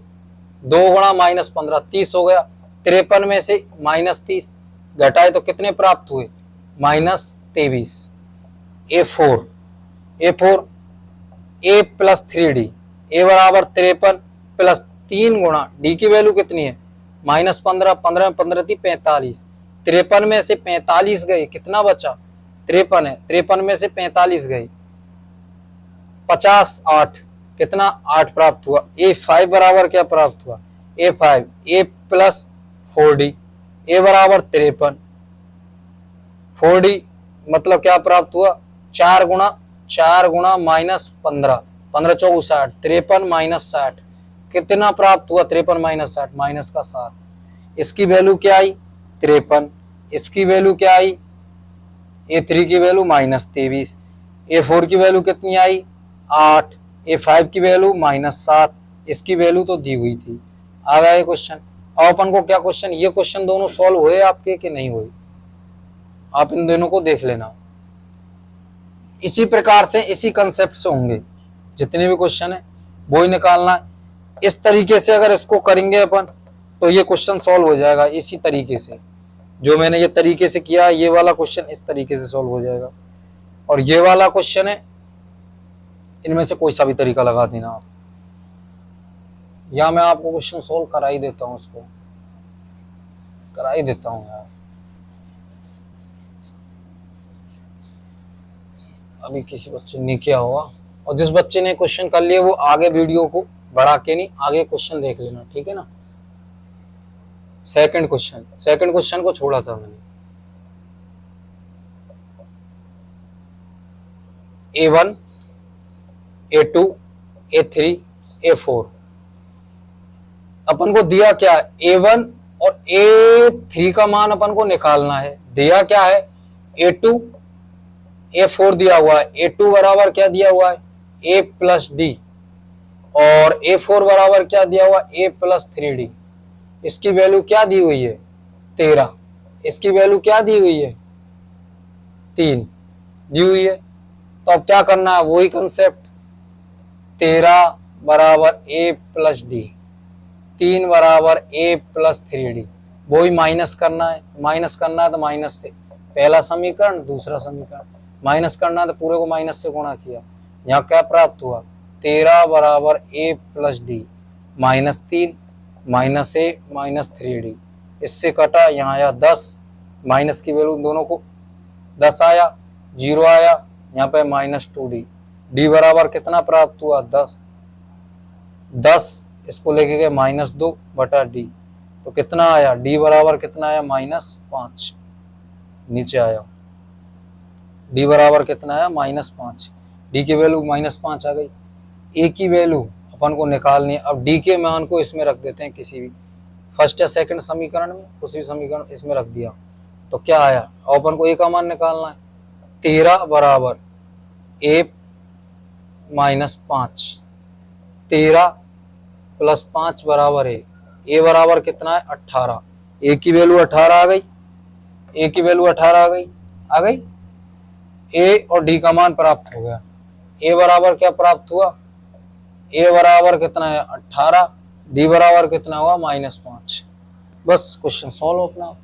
गुणा -15 30 हो गया, 53 में से -30 घटाए तो कितने प्राप्त हुए, -23, A4 A + 3D, ए बराबर 53 प्लस 3 गुणा डी की वैल्यू कितनी है, -15, 15 15 थी 45, 53 में से 45 गए, कितना बचा, 53 है, 53 में से 45 गए, 50 8, कितना 8 प्राप्त हुआ। A5 बराबर क्या प्राप्त हुआ, A5 A + 4D, ए बराबर 53, 4D मतलब क्या प्राप्त हुआ, 4 गुणा -15, 15 चौगु 60, 53 - 60 कितना प्राप्त हुआ, 53 - 60 माइनस का 7, इसकी वैल्यू क्या आई 53, इसकी वैल्यू क्या आई, A3 की वैल्यू -23, A4 की वैल्यू कितनी आई 8, A5 की वैल्यू -7, इसकी वैल्यू तो दी हुई थी। आ गया ये क्वेश्चन। अब अपन को क्या क्वेश्चन, ये क्वेश्चन दोनों सॉल्व हुए आपके कि नहीं हुए, आप इन दोनों को देख लेना। इसी प्रकार से इसी कंसेप्ट से होंगे जितने भी क्वेश्चन है, वो ही निकालना है। इस तरीके से अगर इसको करेंगे अपन तो ये क्वेश्चन सॉल्व हो जाएगा इसी तरीके से, जो मैंने ये तरीके से किया, ये वाला क्वेश्चन इस तरीके से सॉल्व हो जाएगा। और ये वाला क्वेश्चन है, इनमें से कोई सा भी तरीका लगा देना आप, या मैं आपको क्वेश्चन सॉल्व करा ही देता हूँ, उसको करा ही देता हूँ यार, अभी किसी बच्चे ने किया होगा, और जिस बच्चे ने क्वेश्चन कर लिया वो आगे वीडियो को बढ़ा के नहीं, आगे क्वेश्चन देख लेना, ठीक है ना। सेकंड क्वेश्चन को छोड़ा था मैंने, A1 A2 A3 A4, अपन को दिया क्या है, A1 और A3 का मान अपन को निकालना है, दिया क्या है A2 A4 दिया हुआ है, A2 बराबर क्या दिया हुआ है A + D, और A4 बराबर क्या दिया हुआ A + 3D, इसकी वैल्यू क्या दी हुई है 13, इसकी वैल्यू क्या दी हुई है 3 दी हुई है। तो अब क्या करना है, वही कंसेप्ट 13 बराबर ए प्लस डी, 3 बराबर ए प्लस 3d। वो ही माइनस करना है, माइनस करना है तो माइनस से पहला समीकरण दूसरा समीकरण, माइनस करना है तो पूरे को माइनस से गुणा किया। यहाँ क्या प्राप्त हुआ, 13 बराबर a plus D, -3 minus A minus 3d। इससे कटा, यहाँ आया 10, माइनस की वैल्यू दोनों को 10 आया, 0 आया, यहाँ पे -2d। डी बराबर कितना प्राप्त हुआ, 10, 10 इसको लेके गए -2 बटा डी, तो कितना आया, डी बराबर कितना आया, -5। नीचे आया डी बराबर कितना आया, -5। डी की वैल्यू -5 आ गई। ए की वैल्यू अपन को निकालनी है। अब डी के मान को इसमें रख देते हैं, किसी भी फर्स्ट या सेकंड समीकरण में, उसी भी समीकरण इसमें रख दिया तो क्या आया। अब अपन को ए का मान निकालना है, 13 बराबर ए -5, 13 प्लस 5 बराबर ए बराबर कितना है, 18। ए की वैल्यू 18 आ गई, ए की वैल्यू 18 आ गई। ए और डी का मान प्राप्त हो गया। ए बराबर क्या प्राप्त हुआ, ए बराबर कितना है, 18, डी बराबर कितना हुआ, -5। बस क्वेश्चन सॉल्व अपना।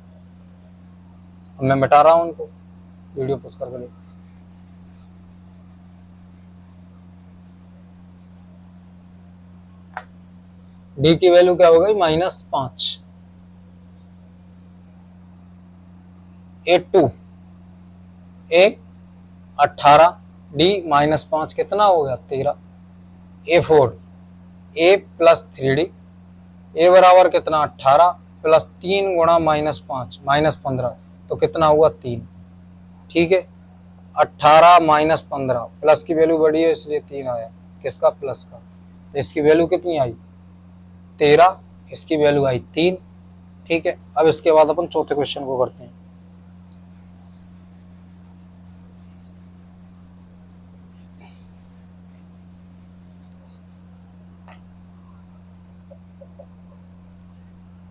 मैं मिटा रहा हूं उनको, वीडियो पोस्ट करके देखो। डी की वैल्यू क्या हो गई, -5। A2 ए 18, डी -5 कितना हो गया, 13। A4 ए प्लस 3d, ए बराबर कितना, 18 प्लस 3 गुणा -5 -15, तो कितना हुआ, 3। ठीक है, 18 -15, प्लस की वैल्यू बड़ी है इसलिए 3 आया, किसका, प्लस का। तो इसकी वैल्यू कितनी आई, 13, इसकी वैल्यू आई 3। ठीक है, अब इसके बाद अपन चौथे क्वेश्चन को करते हैं।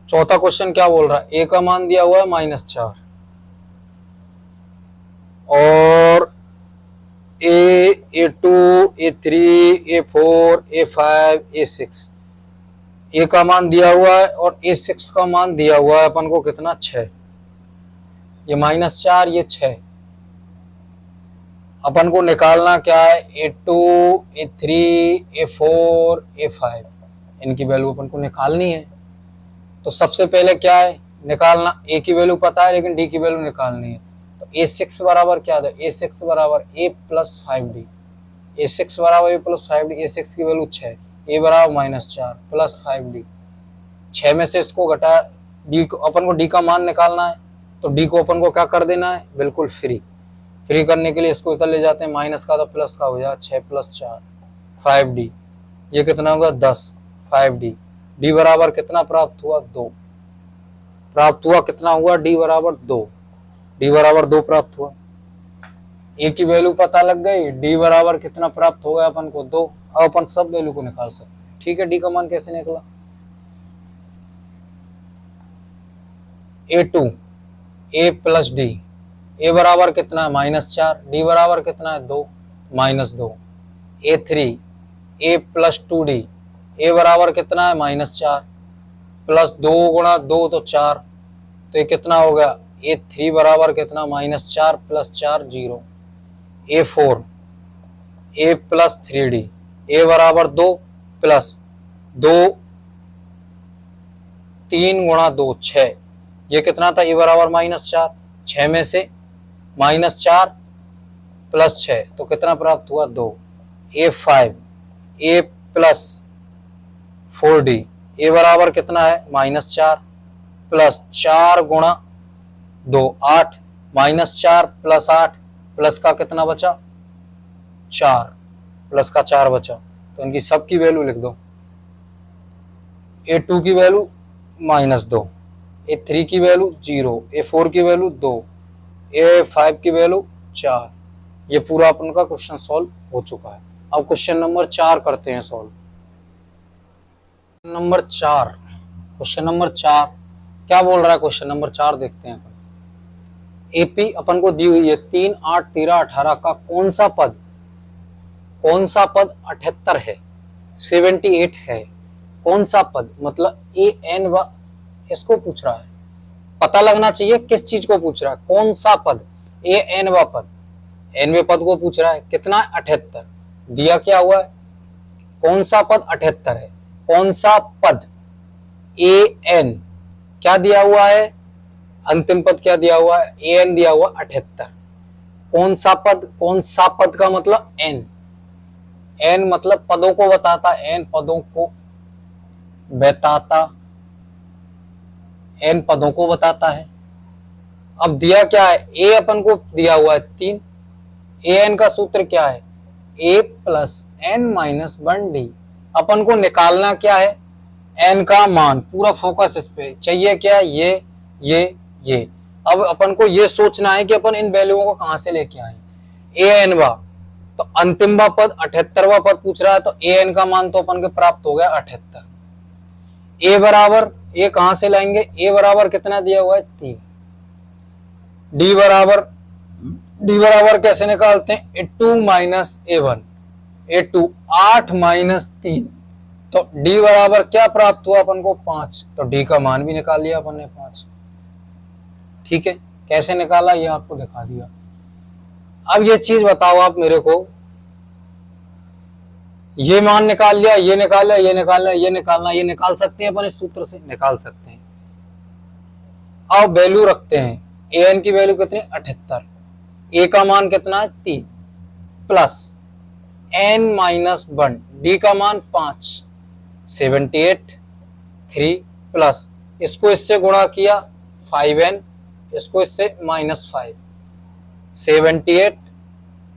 चौथा क्वेश्चन क्या बोल रहा है, ए का मान दिया हुआ है -4 और A2 A3 A4 A5 A6, ए का मान दिया हुआ है और A6 का मान दिया हुआ है अपन को कितना, 6। ये -4 ये 6। अपन को निकालना क्या है, A2 A3 A4 A5, इनकी वैल्यू अपन को निकालनी है। तो सबसे पहले क्या है निकालना, ए की वैल्यू पता है लेकिन डी की वैल्यू निकालनी है। तो A6 बराबर क्या था, A6 बराबर A प्लस 5d, A6 बराबर A प्लस 5d, A6 की वैल्यू 6, ए बराबर -4 प्लस 5d। 6 में से इसको घटा, डी को अपन को डी का मान निकालना है, तो डी को अपन को क्या कर देना है, बिल्कुल फ्री करने के लिए इसको इधर ले जाते हैं, माइनस का तो प्लस का हो जाए, 6 प्लस 4 5d, ये कितना होगा, 10 5d। डी बराबर कितना प्राप्त हुआ, 2 प्राप्त हुआ, कितना हुआ, डी बराबर 2, डी बराबर 2 प्राप्त हुआ। ए की वैल्यू पता लग गई, डी बराबर कितना प्राप्त हो गया अपन को, 2। अब अपन सब वैल्यू को निकाल सकते। ठीक है, डी का मान कैसे निकला, A2 ए प्लस डी, ए बराबर कितना है, -4, डी बराबर कितना है, 2 -2। A3 ए प्लस 2d, ए बराबर कितना है, -4 प्लस 2 गुणा 2 तो 4, तो ये कितना हो गया, A3 बराबर कितना, -4 प्लस 4 0। A4 ए प्लस 3d, ए बराबर 2 प्लस 2 3 गुणा 2 6, ये कितना था, ए बराबर -4, 6 में से -4 प्लस 6 तो कितना प्राप्त हुआ, 2। A5 ए प्लस 4d, ए बराबर कितना है, -4 प्लस 4 गुणा 2 8, -4 प्लस 8 प्लस का कितना बचा, 4, प्लस का 4 बचा, तो इनकी सबकी वैल्यू लिख दो। A2 की वैल्यू -2, A3 की वैल्यू 0, A4 की वैल्यू 2, A5 की वैल्यू 4। ये पूरा अपन का क्वेश्चन सॉल्व हो चुका है। अब क्वेश्चन नंबर 4 करते हैं सॉल्व। नंबर 4, क्वेश्चन नंबर 4 क्या बोल रहा है, क्वेश्चन नंबर 4 देखते हैं। एपी अपन को दी हुई है 3 8 13 18 का कौन सा पद 78 है। 78 है। कौन सा पद, मतलब ए एन व, इसको पूछ रहा है। पता लगना चाहिए किस चीज को पूछ रहा है, कौन सा पद, ए एन व पद, एनवे पद को पूछ रहा है। कितना, 78। दिया क्या हुआ है, कौन सा पद 78 है, कौन सा पद, ए एन क्या दिया हुआ है, अंतिम पद क्या दिया हुआ है, ए एन दिया हुआ 78। कौन सा पद, कौन सा पद का मतलब एन, एन मतलब पदों को बताता, एन पदों को बताता, एन पदों को बताता है। अब दिया क्या है, ए अपन को दिया हुआ है 3, ए एन का सूत्र क्या है, a plus N minus 1 D. अपन को निकालना क्या है, एन का मान। पूरा फोकस इस पे चाहिए, क्या ये। अब अपन को ये सोचना है कि अपन इन वैल्यूओं को कहां से लेके आए, ए एन वा, तो अंतिमवा पद 78वां पद पूछ रहा है, तो ए एन का मान तो अपन के प्राप्त हो गया 78। ए बराबर, ए कहां से लाएंगे, ए बराबर कितना दिया हुआ है 3। डी बराबर कैसे निकालते हैं, A2 minus A1, A2 8 minus 3, तो डी बराबर क्या प्राप्त हुआ अपन को 5, तो डी का मान भी निकाल लिया अपन ने 5। ठीक है, कैसे निकाला ये आपको दिखा दिया। अब ये चीज बताओ आप मेरे को, ये मान निकाल लिया, ये निकाल लिया, ये निकाल लिया, ये निकालना, ये निकाल सकते हैं अपन इस सूत्र से, निकाल सकते हैं। अब वैल्यू रखते हैं, ए एन की वैल्यू कितनी, 78, ए का मान कितना है 3, प्लस एन माइनस 1, डी का मान 5, 78, 3 प्लस इसको इससे गुणा किया 5n, इसको इससे -5, 78,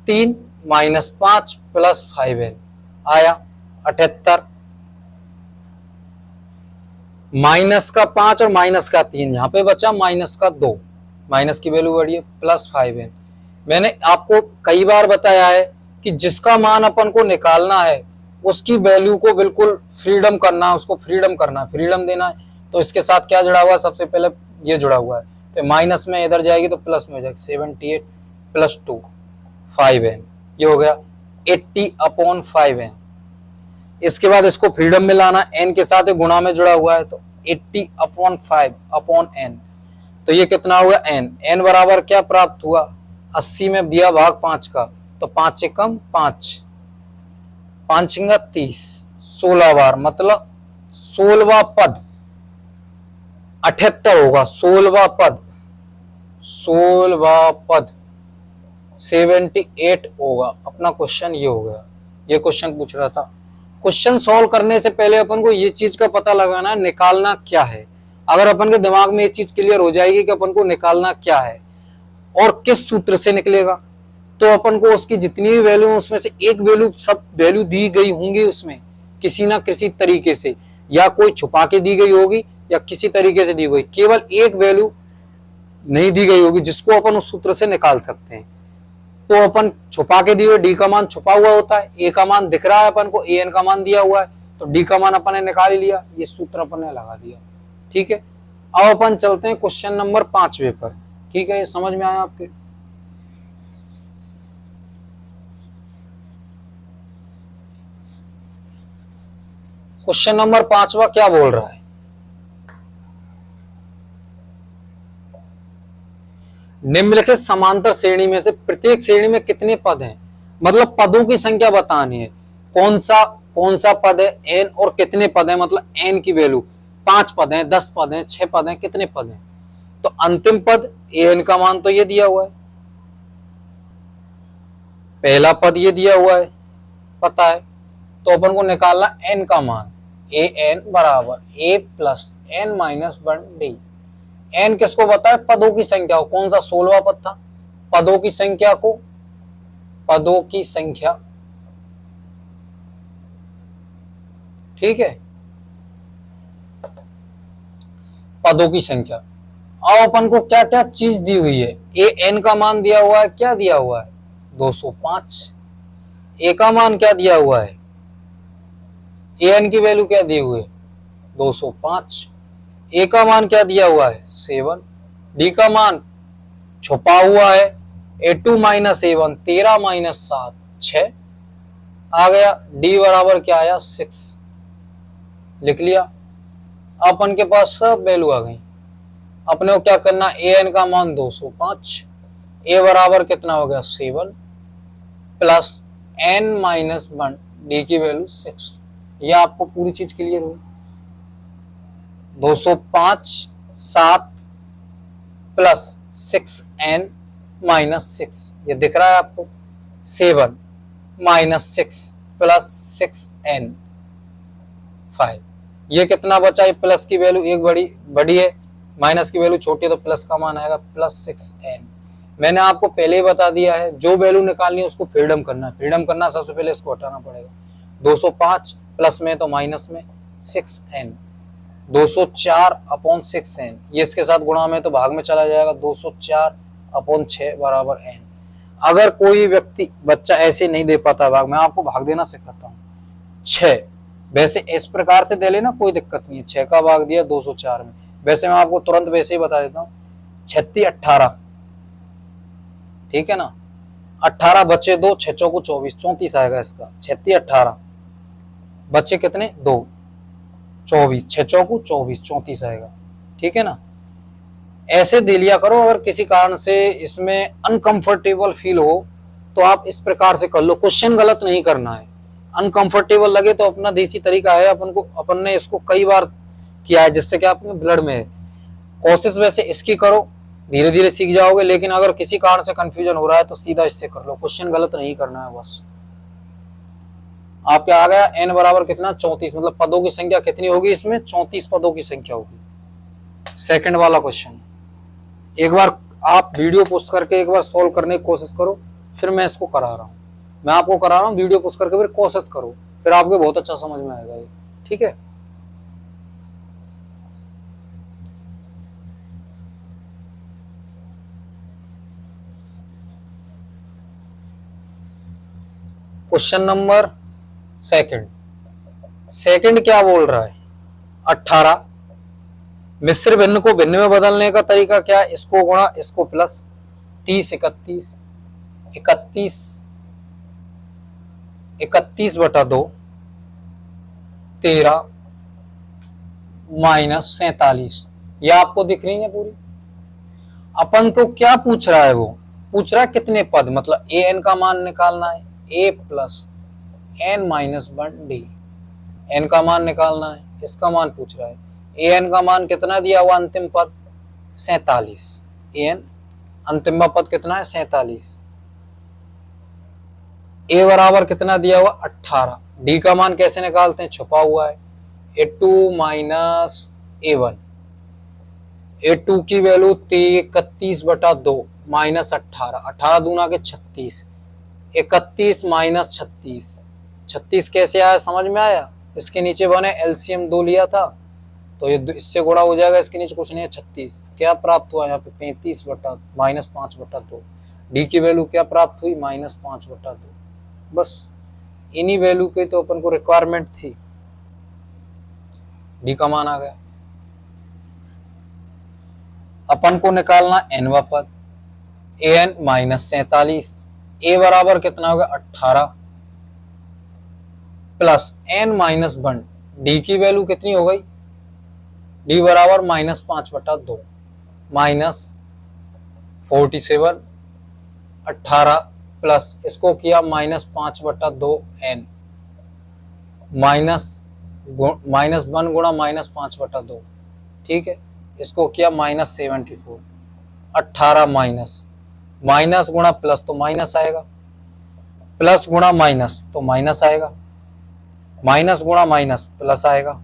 3 माइनस 5 प्लस 5n आया 78, माइनस का 5 और माइनस का 3, यहाँ पे बचा माइनस का 2, माइनस की वैल्यू बढ़ी है, प्लस 5n। मैंने आपको कई बार बताया है कि जिसका मान अपन को निकालना है उसकी वैल्यू को बिल्कुल फ्रीडम करना, उसको फ्रीडम करना, फ्रीडम देना है। तो इसके साथ क्या जुड़ा हुआ है, सबसे पहले ये जुड़ा हुआ है, तो माइनस में इधर जाएगी तो प्लस में हो जाएगी, 78 प्लस 2 5n, ये हो गया 80/5n। इसके बाद इसको फ्रीडम में लाना, n के साथ गुणा में जुड़ा हुआ है, तो 80/5/n, तो ये कितना हुआ n, n बराबर क्या प्राप्त हुआ, 80 में दिया भाग 5 का, तो 5 से कम 5, 5 30, 16 बार, मतलब 16वां पद 78 होगा, 16वां पद 78 होगा। अपना क्वेश्चन ये हो गया, ये क्वेश्चन पूछ रहा था। क्वेश्चन सॉल्व करने से पहले अपन को ये चीज का पता लगाना है, निकालना क्या है। अगर अपन के दिमाग में ये चीज क्लियर हो जाएगी कि अपन को निकालना क्या है और किस सूत्र से निकलेगा, तो अपन को उसकी जितनी भी वैल्यू उसमें से एक वैल्यू, सब वैल्यू दी गई होंगी उसमें किसी ना किसी तरीके से, या कोई छुपा के दी गई होगी या किसी तरीके से दी गई, केवल एक वैल्यू नहीं दी गई होगी जिसको अपन उस सूत्र से निकाल सकते हैं। तो अपन छुपा के दिए हुए, डी का मान छुपा हुआ होता है, ए का मान दिख रहा है अपन को, ए एन का मान दिया हुआ है, तो डी का मान अपन ने निकाल लिया, ये सूत्र अपन ने लगा दिया। ठीक है, अब अपन चलते हैं क्वेश्चन नंबर 5वें पर। ठीक है, ये समझ में आया आपके। क्वेश्चन नंबर 5वां क्या बोल रहा है, निम्नलिखित समांतर श्रेणी में से प्रत्येक श्रेणी में कितने पद हैं, मतलब पदों की संख्या बतानी है। कौन सा पद है, एन, और कितने पद हैं, मतलब एन की वैल्यू 5 पद हैं, 10 पद हैं, 6 पद हैं, कितने पद हैं। तो अंतिम पद एन का मान तो ये दिया हुआ है, पहला पद ये दिया हुआ है पता है, तो अपन को निकालना एन का मान, ए एन बराबर a plus N minus 1 d. N किसको बताए, पदों की संख्या को। कौन सा 16वां पद था, पदों की संख्या को, पदों की संख्या। ठीक है, पदों की संख्या। अब अपन को क्या क्या चीज दी हुई है, ए एन का मान दिया हुआ है, क्या दिया हुआ है 205, ए का मान क्या दिया हुआ है, ए एन की वैल्यू क्या दी हुई है 205, ए का मान क्या दिया हुआ है 7, डी का मान छुपा हुआ है ए2 माइनस ए1 13 माइनस 7 6, आ गया। डी बराबर क्या आया 6 लिख लिया। अपन के पास सब वैल्यू आ गई। अपने को क्या करना, ए एन का मान 205, ए बराबर कितना हो गया 7 प्लस एन माइनस 1, डी की वैल्यू 6। ये आपको पूरी चीज क्लियर हुई। 205 7 प्लस 6n माइनस 6, ये दिख रहा है आपको। 7 माइनस 6 प्लस 6n 5, ये कितना बचा, ये प्लस की वैल्यू एक बड़ी है, माइनस की वैल्यू छोटी है, तो प्लस का मान आएगा प्लस 6n। मैंने आपको पहले ही बता दिया है, जो वैल्यू निकालनी है उसको फ्रीडम करना है। फ्रीडम करना सबसे पहले इसको हटाना पड़ेगा। 205 प्लस में तो माइनस में 6n, 204/6n, ये इसके साथ गुणा में तो भाग में चला जाएगा। 204/6 बराबर n। अगर कोई व्यक्ति बच्चा ऐसे नहीं दे पाता भाग, मैं आपको भाग देना सिखाता हूँ। 6 वैसे इस प्रकार से दे लेना, कोई दिक्कत नहीं है। 6 का भाग दिया 204 में। वैसे मैं आपको तुरंत वैसे ही बता देता हूँ, 36 18, ठीक है ना। 18 बचे 2, 6 चौको 24, 34 आएगा इसका। 36 18 बचे कितने 2, 24, 6 चौको 24, 34 आएगा, ठीक है ना। ऐसे दे लिया करो। अगर किसी कारण से इसमें अनकंफर्टेबल फील हो तो आप इस प्रकार से कर लो। क्वेश्चन गलत नहीं करना है। अनकंफर्टेबल लगे तो अपना देसी तरीका है, अपन ने इसको कई बार किया है, जिससे क्या अपने ब्लड में है। कोशिश वैसे इसकी करो, धीरे धीरे सीख जाओगे। लेकिन अगर किसी कारण से कंफ्यूजन हो रहा है तो सीधा इससे कर लो, क्वेश्चन गलत नहीं करना है बस। आपके आ गया n बराबर कितना 34, मतलब पदों की संख्या कितनी होगी इसमें, 34 पदों की संख्या होगी। सेकंड वाला क्वेश्चन एक बार आप वीडियो पोस्ट करके एक बार सॉल्व करने की कोशिश करो, फिर मैं इसको करा रहा हूँ। मैं आपको करा रहा हूँ, वीडियो पोस्ट करके फिर कोशिश करो, फिर आपको बहुत अच्छा समझ में आएगा ये, ठीक है। क्वेश्चन नंबर सेकंड क्या बोल रहा है, 18। मिश्र भिन्न को भिन्न में बदलने का तरीका क्या है, इसको गुणा इसको प्लस, 30 31 31/2 13 माइनस 47, ये आपको दिख रही है पूरी। अपन को क्या पूछ रहा है, वो पूछ रहा है कितने पद, मतलब ए एन का मान निकालना है, a plus N minus 1 d, n का मान निकालना है, इसका मान पूछ रहा है। ए एन का मान कितना दिया हुआ, अंतिम पद 47, ए एन अंतिम पद कितना है 47। ए बराबर कितना दिया हुआ 18, डी का मान कैसे निकालते हैं, छुपा हुआ है, a2 माइनस a1, a2 की वैल्यू 31/2 माइनस 18, 18 दूना के 36, 31 माइनस 36, 36 कैसे आया समझ में आया। इसके नीचे बने एलसीएम 2 लिया था तो ये इससे गुणा हो जाएगा, इसके नीचे कुछ नहीं है 36, क्या प्राप्त हुआ यहाँ पे 35 बटा माइनस 5/2, डी की वैल्यू क्या प्राप्त हुई माइनस 5/2। बस इन्हीं वैल्यू की तो अपन को रिक्वायरमेंट थी, डी का मान आ गया। अपन को निकालना एनवा पद, ए एन माइनस 47, ए बराबर कितना होगा 18 प्लस एन माइनस 1, डी की वैल्यू कितनी हो गई, डी बराबर माइनस 5/2 माइनस 47, 18 प्लस इसको किया माइनस 5/2 एन माइनस 1 गुणा माइनस 5/2, ठीक है। इसको किया माइनस 74, 18 माइनस गुणा प्लस तो माइनस आएगा, प्लस गुणा माइनस तो माइनस आएगा, माइनस गुणा माइनस प्लस आएगा,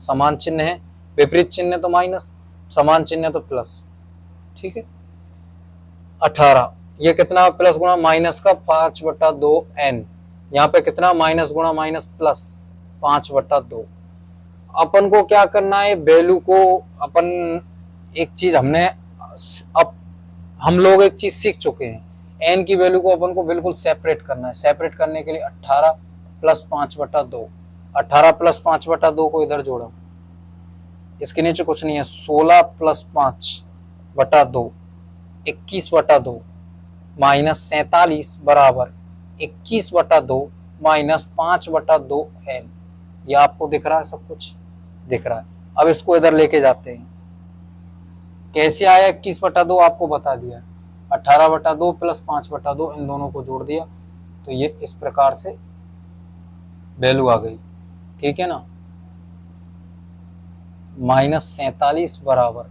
समान चिन्ह है, विपरीत चिन्ह तो माइनस, समान चिन्ह तो प्लस, ठीक है। 18 ये कितना प्लस गुणा माइनस का 5/2 एन, यहाँ पे कितना माइनस गुणा माइनस प्लस 5/2। अपन को क्या करना है, वैल्यू को अपन एक चीज हमने अब हम लोग एक चीज सीख चुके हैं, एन की वैल्यू को अपन को बिल्कुल सेपरेट करना है। सेपरेट करने के लिए 18 प्लस 5/2, 18 प्लस 5/2 को इधर जोड़ा, इसके नीचे कुछ नहीं है, 16 प्लस 5/2 21/2 माइनस 47 बराबर 21/2 माइनस 5/2n। ये आपको दिख रहा है, सब कुछ दिख रहा है। अब इसको इधर लेके जाते हैं, कैसे आया 21/2 आपको बता दिया, 18/2 प्लस 5/2 इन दोनों को जोड़ दिया तो ये इस प्रकार से वैल्यू आ गई, ठीक है ना। -47 बराबर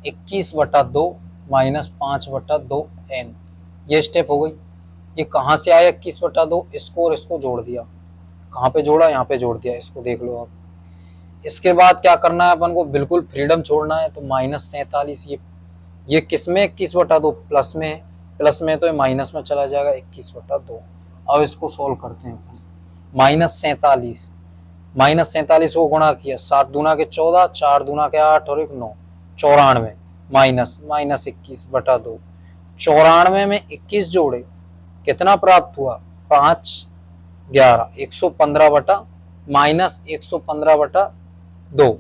21/2 माइनस 5/2n, ये स्टेप हो गई। ये कहाँ से आया 21/2, इसको और इसको जोड़ दिया, कहाँ पे जोड़ा, यहाँ पे जोड़ दिया, इसको देख लो आप। इसके बाद क्या करना है अपन को, बिल्कुल फ्रीडम छोड़ना है, तो -47 ये किस में 21/2 प्लस में है, प्लस में तो ये माइनस में चला जाएगा 21/2। अब इसको सोल्व करते हैं। -47 को गुणा किया, 7 दूना के 14, 4 दूना के 8 और 1 9, 94 माइनस -21/2। 94 में 21 जोड़े कितना प्राप्त हुआ, 5 11 115 माइनस 115/2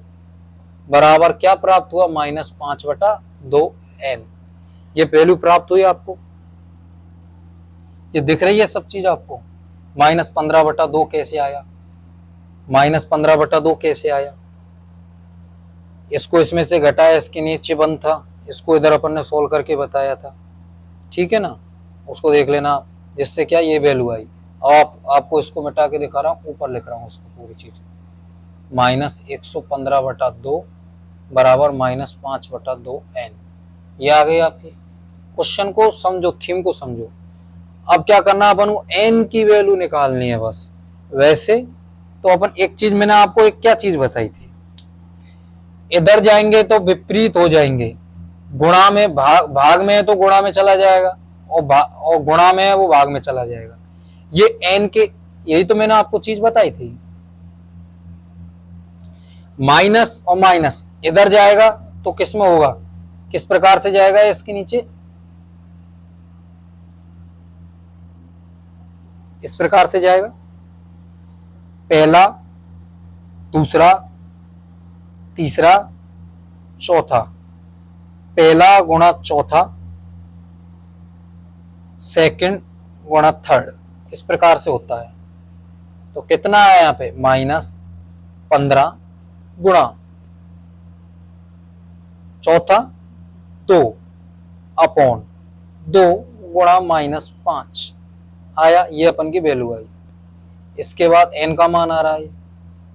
बराबर क्या प्राप्त हुआ, -5/2n। ये वैल्यू प्राप्त हुई आपको, ये दिख रही है सब चीज आपको। -15/2 कैसे आया, -15/2 कैसे आया, इसको इसमें से घटाया, इसके नीचे बंद था, इसको इधर अपन ने सोल्व करके बताया था, ठीक है ना। उसको देख लेना, जिससे क्या ये वैल्यू आई। आपको इसको मिटा के दिखा रहा हूँ, ऊपर लिख रहा हूँ उसको पूरी चीज, -115/2 बराबर -5/2n। ये आ गई आपकी। क्वेश्चन को समझो, थीम को समझो। अब क्या करना, अपन को n की वैल्यू निकालनी है बस। वैसे तो अपन एक चीज, मैंने आपको एक क्या चीज बताई थी, इधर जाएंगे तो विपरीत हो जाएंगे, गुणा में भाग में है तो गुणा में चला जाएगा, और गुणा में है वो भाग में चला जाएगा। ये n के, यही तो मैंने आपको चीज बताई थी। माइनस और माइनस इधर जाएगा तो किस में होगा, किस प्रकार से जाएगा, इसके नीचे इस प्रकार से जाएगा, पहला दूसरा तीसरा चौथा, पहला गुणा चौथा, सेकंड गुणा थर्ड, इस प्रकार से होता है। तो कितना है यहाँ पे, -15 गुणा चौथा 2 अपॉन 2 गुणा -5 आया, ये अपन की वैल्यू आई। इसके बाद n का मान आ रहा है।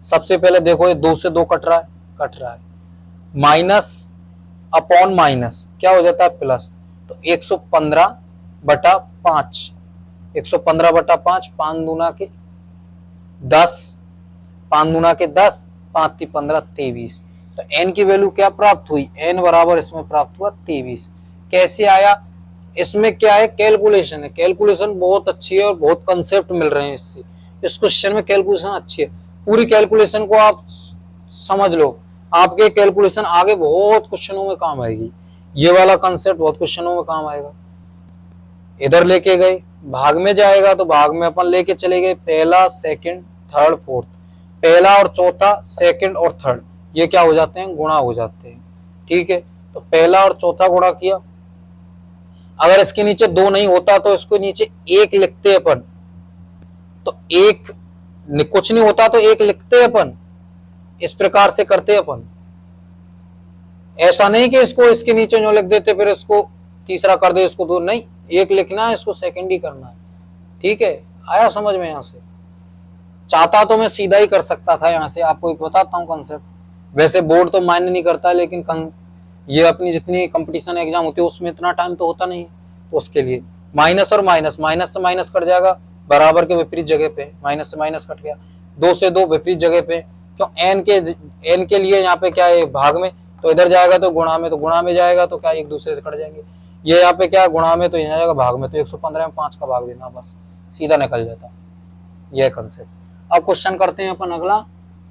सबसे पहले देखो, ये 2 से 2 कट रहा है, माइनस अपॉन माइनस क्या हो जाता है, प्लस। तो 115/5, 115/5, 5 दूना के 10, 5 दूना के 10, 5 × 15 23। तो n की वैल्यू क्या प्राप्त हुई, n बराबर इसमें प्राप्त हुआ 23। कैसे आया, इसमें क्या है, कैलकुलेशन है। कैलकुलेशन बहुत अच्छी है और बहुत कंसेप्ट मिल रहे हैं इससे। इस क्वेश्चन में कैलकुलेशन अच्छी है, पूरी कैलकुलेशन को आप समझ लो, आपके कैलकुलेशन आगे बहुत क्वेश्चनों में काम आएगी। ये वाला कंसेप्ट बहुत क्वेश्चनों में काम आएगा। इधर लेके गए, भाग में जाएगा तो भाग में अपन लेके चले गए, पहला सेकंड थर्ड फोर्थ, पहला और चौथा सेकंड और थर्ड, ये क्या हो जाते हैं, गुणा हो जाते हैं, ठीक है। तो पहला और चौथा गुणा किया, अगर इसके नीचे 2 नहीं होता तो इसको नीचे 1 लिखते अपन, तो 1 कुछ नहीं होता तो 1 लिखते अपन, इस प्रकार से करते अपन। ऐसा नहीं कि इसको इसके नीचे जो लिख देते फिर इसको तीसरा कर दे, इसको 2 नहीं, 1 लिखना है, इसको सेकंड ही करना है, ठीक है। आया समझ में, यहां से चाहता तो मैं सीधा ही कर सकता था। यहाँ से आपको एक बताता हूँ कंसेप्ट, वैसे बोर्ड तो मान्य नहीं करता, लेकिन ये अपनी जितनी कंपटीशन एग्जाम होती है उसमें इतना टाइम तो होता नहीं है, तो उसके लिए माइनस और माइनस, माइनस से माइनस कट जाएगा, बराबर के विपरीत जगह पे, माइनस से माइनस कट गया, 2 से 2 विपरीत जगह पे, क्यों n के लिए यहाँ पे क्या है, भाग में, तो इधर जाएगा तो गुणा में, तो गुणा में जाएगा तो क्या एक दूसरे से कट जाएंगे। ये यहाँ पे क्या गुणा में, तो यहाँ जाएगा भाग में, तो 115 में 5 का भाग देना, बस सीधा निकल जाता, यह कंसेप्ट। अब क्वेश्चन करते हैं अपन अगला,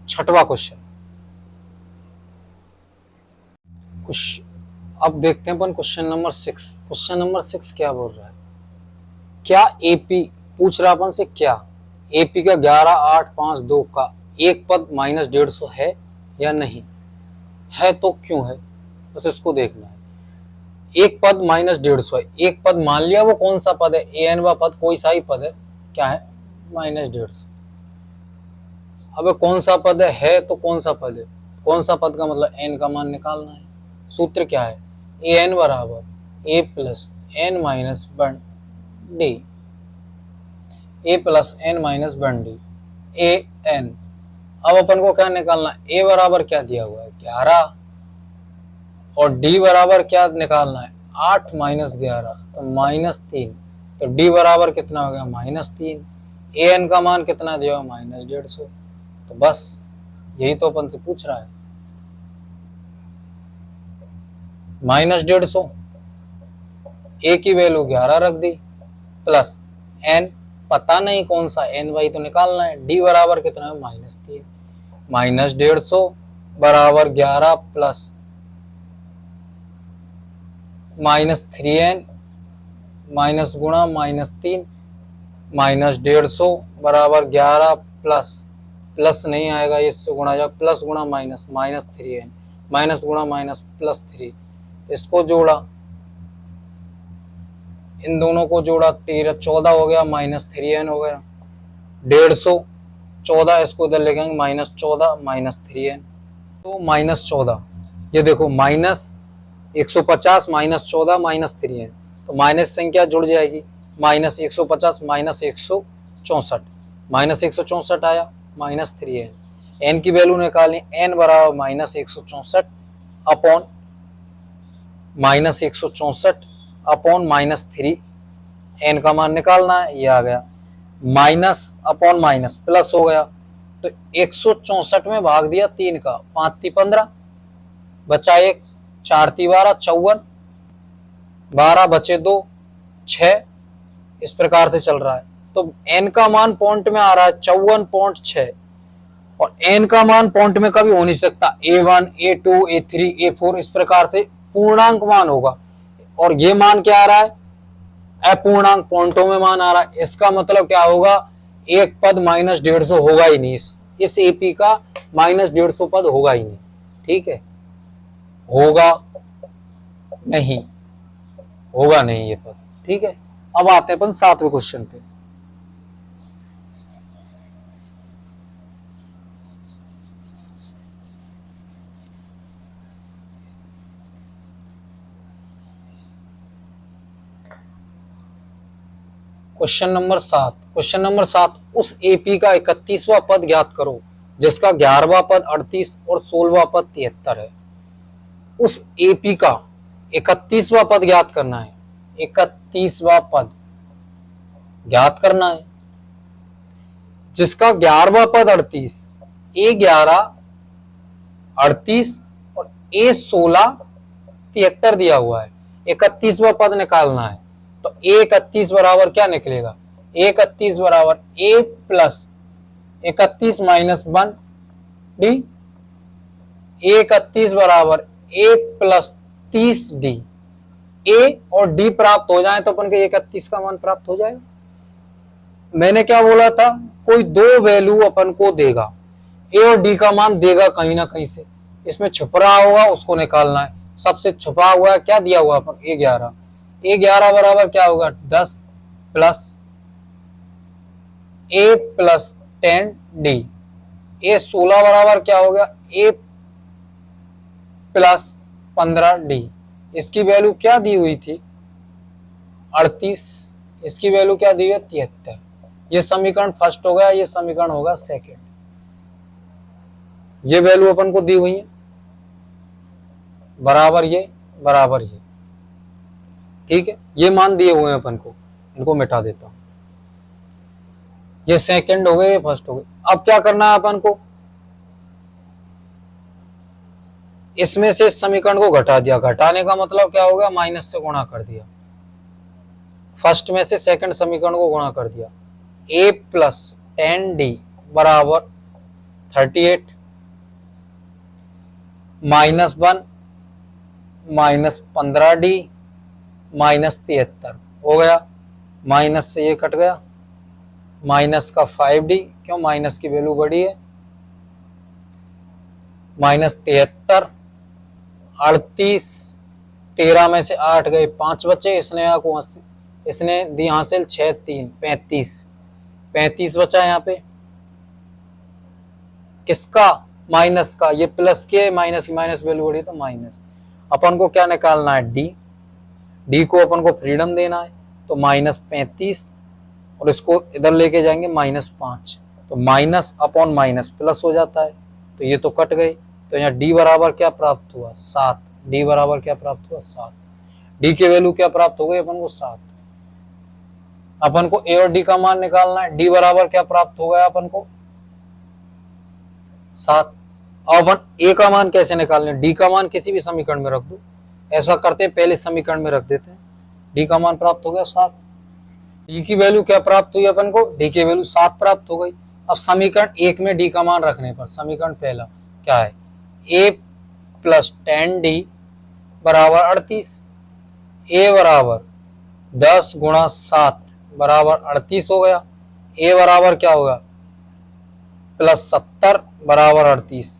छठवां क्वेश्चन। अब देखते हैं अपन क्वेश्चन नंबर 6। क्वेश्चन नंबर 6 क्या बोल रहा है, क्या एपी पूछ रहा अपन से, क्या एपी का 11 8 5 2 का एक पद -150 है या नहीं है, तो क्यों है, बस इसको देखना है। एक पद -150 है, एक पद मान लिया, वो कौन सा पद है, an वा पद कोई सा ही पद है, क्या है -150। अब कौन सा पद है तो कौन सा पद है, कौन सा पद का मतलब n का मान निकालना है। सूत्र क्या है, an बराबर a plus n minus 1d, a plus n minus 1d, a n। अब अपन को क्या निकालना, a बराबर क्या दिया हुआ है 11 और d बराबर क्या निकालना है 8 माइनस 11 तो -3, तो d बराबर कितना हो गया -3, an का मान कितना दिया हुआ -150। तो बस यही तो अपन से पूछ रहा है, -150, a की वैल्यू 11 रख दी प्लस n पता नहीं कौन सा n भाई तो निकालना है, d बराबर कितना है -3, -150 बराबर 11 प्लस -3n माइनस गुणा -3 -150 बराबर 11 प्लस नहीं आएगा, इससे गुणा जाए प्लस गुणा -3n माइनस गुणा माइनस +3, इसको जोड़ा, इन दोनों को जोड़ा 13 14 हो गया -3n हो गया 150, 14 इसको इधर लिखेंगे -14 -3n तो -14, ये देखो -150 -14 -3n, तो माइनस संख्या जुड़ जाएगी, -150 -164 -164 आया -3n, n की वैल्यू निकालनी, n बराबर -164 अपॉन -164 अपॉन -3, n का मान निकालना है, ये आ गया, माइनस अपॉन माइनस प्लस हो गया, तो 164 में भाग दिया 3 का, 5 × 15 बचा 1, 4 × 12 54, 12 बचे 2 6, इस प्रकार से चल रहा है। तो n का मान पॉइंट में आ रहा है 54.6 और n का मान पॉइंट में कभी हो नहीं सकता, a1 a2 a3 a4 इस प्रकार से पूर्णांक मान होगा, और ये मान क्या आ रहा है अपूर्णांक पॉइंटों में मान आ रहा है। इसका मतलब क्या होगा, एक पद -150 होगा ही नहीं, इस एपी का -150 पद होगा ही नहीं, ठीक है, होगा नहीं, होगा नहीं ये पद, ठीक है। अब आते हैं अपन 7वें क्वेश्चन पे। क्वेश्चन नंबर 7, उस एपी का 31वां पद ज्ञात करो जिसका 11वां पद 38 और 16वां पद 73 है। उस एपी का 31वां पद ज्ञात करना है, 31वां पद ज्ञात करना है जिसका 11वां पद 38, A11 38 और A16 73 दिया हुआ है, 31वां पद निकालना है। तो A31 बराबर क्या निकलेगा, A31 बराबर A plus 31 minus 1D, A31 बराबर A प्लस 30D। A और D प्राप्त हो जाए तो अपन के 31 का मान प्राप्त हो जाएगा। मैंने क्या बोला था, कोई दो वैल्यू अपन को देगा, A और D का मान देगा कहीं ना कहीं से, इसमें छुप रहा होगा उसको निकालना है। सबसे छुपा हुआ क्या दिया हुआ अपन A11 बराबर क्या होगा 10 plus A plus 10D, A16 बराबर क्या होगा A प्लस 15D। इसकी वैल्यू क्या दी हुई थी 38, इसकी वैल्यू क्या दी है 73। ये समीकरण फर्स्ट हो गया, ये समीकरण होगा सेकंड। ये वैल्यू अपन को दी हुई है, बराबर ये, ठीक है। ये मान दिए हुए हैं अपन को, इनको मिटा देता हूं। ये सेकंड हो गए, ये फर्स्ट हो गए। अब क्या करना है अपन को, इसमें से समीकरण को घटा दिया, घटाने का मतलब क्या होगा माइनस से गुणा कर दिया, फर्स्ट में से सेकंड समीकरण को गुणा कर दिया। A प्लस 10D बराबर 38 माइनस 1 माइनस 15D माइनस 73 हो गया, माइनस से ये कट गया, माइनस का 5D, क्यों माइनस की वैल्यू बड़ी है, माइनस 73 38, 13 में से 8 गए 5 बचे, इसने दी हासिल 6 3 35, 35 बचा यहाँ पे, किसका, माइनस का, ये प्लस के माइनस की माइनस वैल्यू बढ़ी तो माइनस। अपन को क्या निकालना है, डी, डी को अपन को फ्रीडम देना है, तो -35 और इसको इधर लेके जाएंगे -5, तो माइनस अपॉन माइनस प्लस हो जाता है, तो ये तो कट गए, तो यहाँ डी बराबर क्या प्राप्त हुआ, 7, डी बराबर क्या प्राप्त हुआ, 7, डी की वैल्यू क्या प्राप्त हो गई अपन को, 7। अपन को ए और डी का मान निकालना है, डी बराबर क्या प्राप्त हो गया अपन को, 7। अब अपन ए का मान कैसे निकालने, डी का मान किसी भी समीकरण में रख दो, ऐसा करते हैं पहले समीकरण में रख देते हैं, डी का मान प्राप्त हो गया 7, डी की वैल्यू क्या प्राप्त हुई अपन को, डी की वैल्यू 7 प्राप्त हो गई। अब समीकरण 1 में डी का मान रखने पर समीकरण पहला क्या है, a प्लस 10d बराबर 38, a बराबर 10 गुणा 7 बराबर 38 हो गया, a बराबर क्या होगा, प्लस 70 बराबर 38,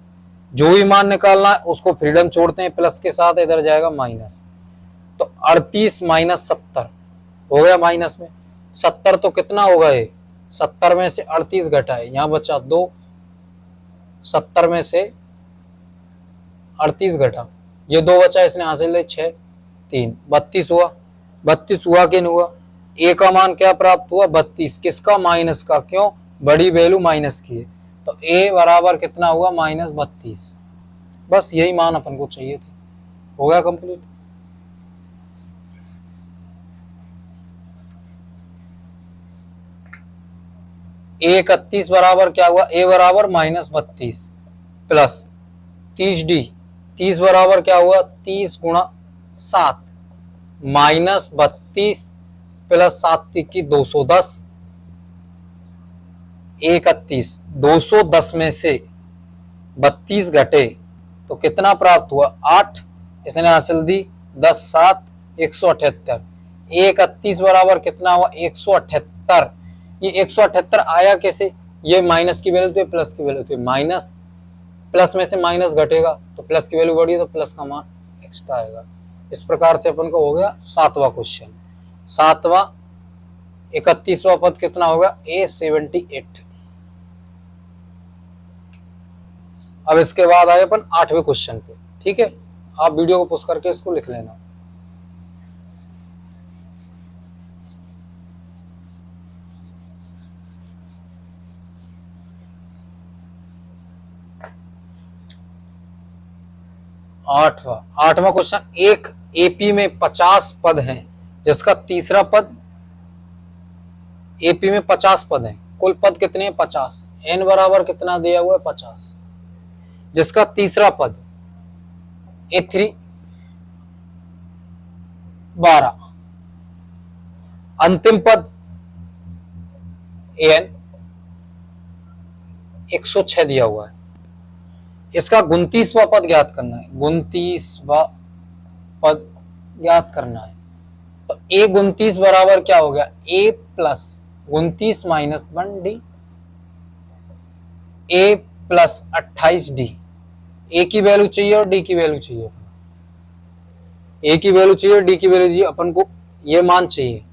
जो भी मान निकालना है उसको फ्रीडम छोड़ते हैं, प्लस के साथ इधर जाएगा माइनस, तो 38 माइनस 70 हो गया माइनस में, 70 तो कितना होगा ये, 70 में से 38 घटाए, यहाँ बचा 2, 70 में से 38 घटा, ये 2 बचा, इसने हासिल है 6, 3, 32 हुआ, 32 हुआ कि नहीं हुआ, ए का मान क्या प्राप्त हुआ, 32, किसका, माइनस का, क्यों, बड़ी वैल्यू माइनस की है, तो ए बराबर कितना हुआ, -32। बस यही मान अपन को चाहिए थे, हो गया कंप्लीट। ए 31 बराबर क्या हुआ, ए बराबर -32 प्लस 30d, 30 बराबर क्या हुआ, 30 गुणा 7 -32 प्लस 7 की 210, 31, 210 में से 32 घटे तो कितना प्राप्त हुआ, 8, इसने हासिल दी 10, 7, 178, 31 बराबर कितना हुआ, 178। ये 178 आया कैसे, ये माइनस की वैल्यू थी प्लस की वैल्यू थी, माइनस प्लस में से माइनस घटेगा तो प्लस की वैल्यू बढ़ी तो प्लस का मान एक्स्ट्रा आएगा। इस प्रकार से अपन को हो गया 7वां क्वेश्चन। 7वां 31वां पद कितना होगा, A78। अब इसके बाद आए अपन 8वें क्वेश्चन पे, ठीक है, आप वीडियो को पॉज करके इसको लिख लेना। आठवां क्वेश्चन, एक एपी में 50 पद हैं जिसका तीसरा पद, एपी में 50 पद हैं, कुल पद कितने हैं, 50, एन बराबर कितना दिया हुआ है, 50, जिसका तीसरा पद A3 12, अंतिम पद AN 106 दिया हुआ है। इसका 29वां पद ज्ञात करना है, 29वां पद ज्ञात करना है। तो A 29 बराबर क्या हो गया, A plus 29 minus 1D, A plus 28D। ए की वैल्यू चाहिए और डी की वैल्यू चाहिए, ए की वैल्यू चाहिए और डी की वैल्यू चाहिए, अपन को ये मान चाहिए,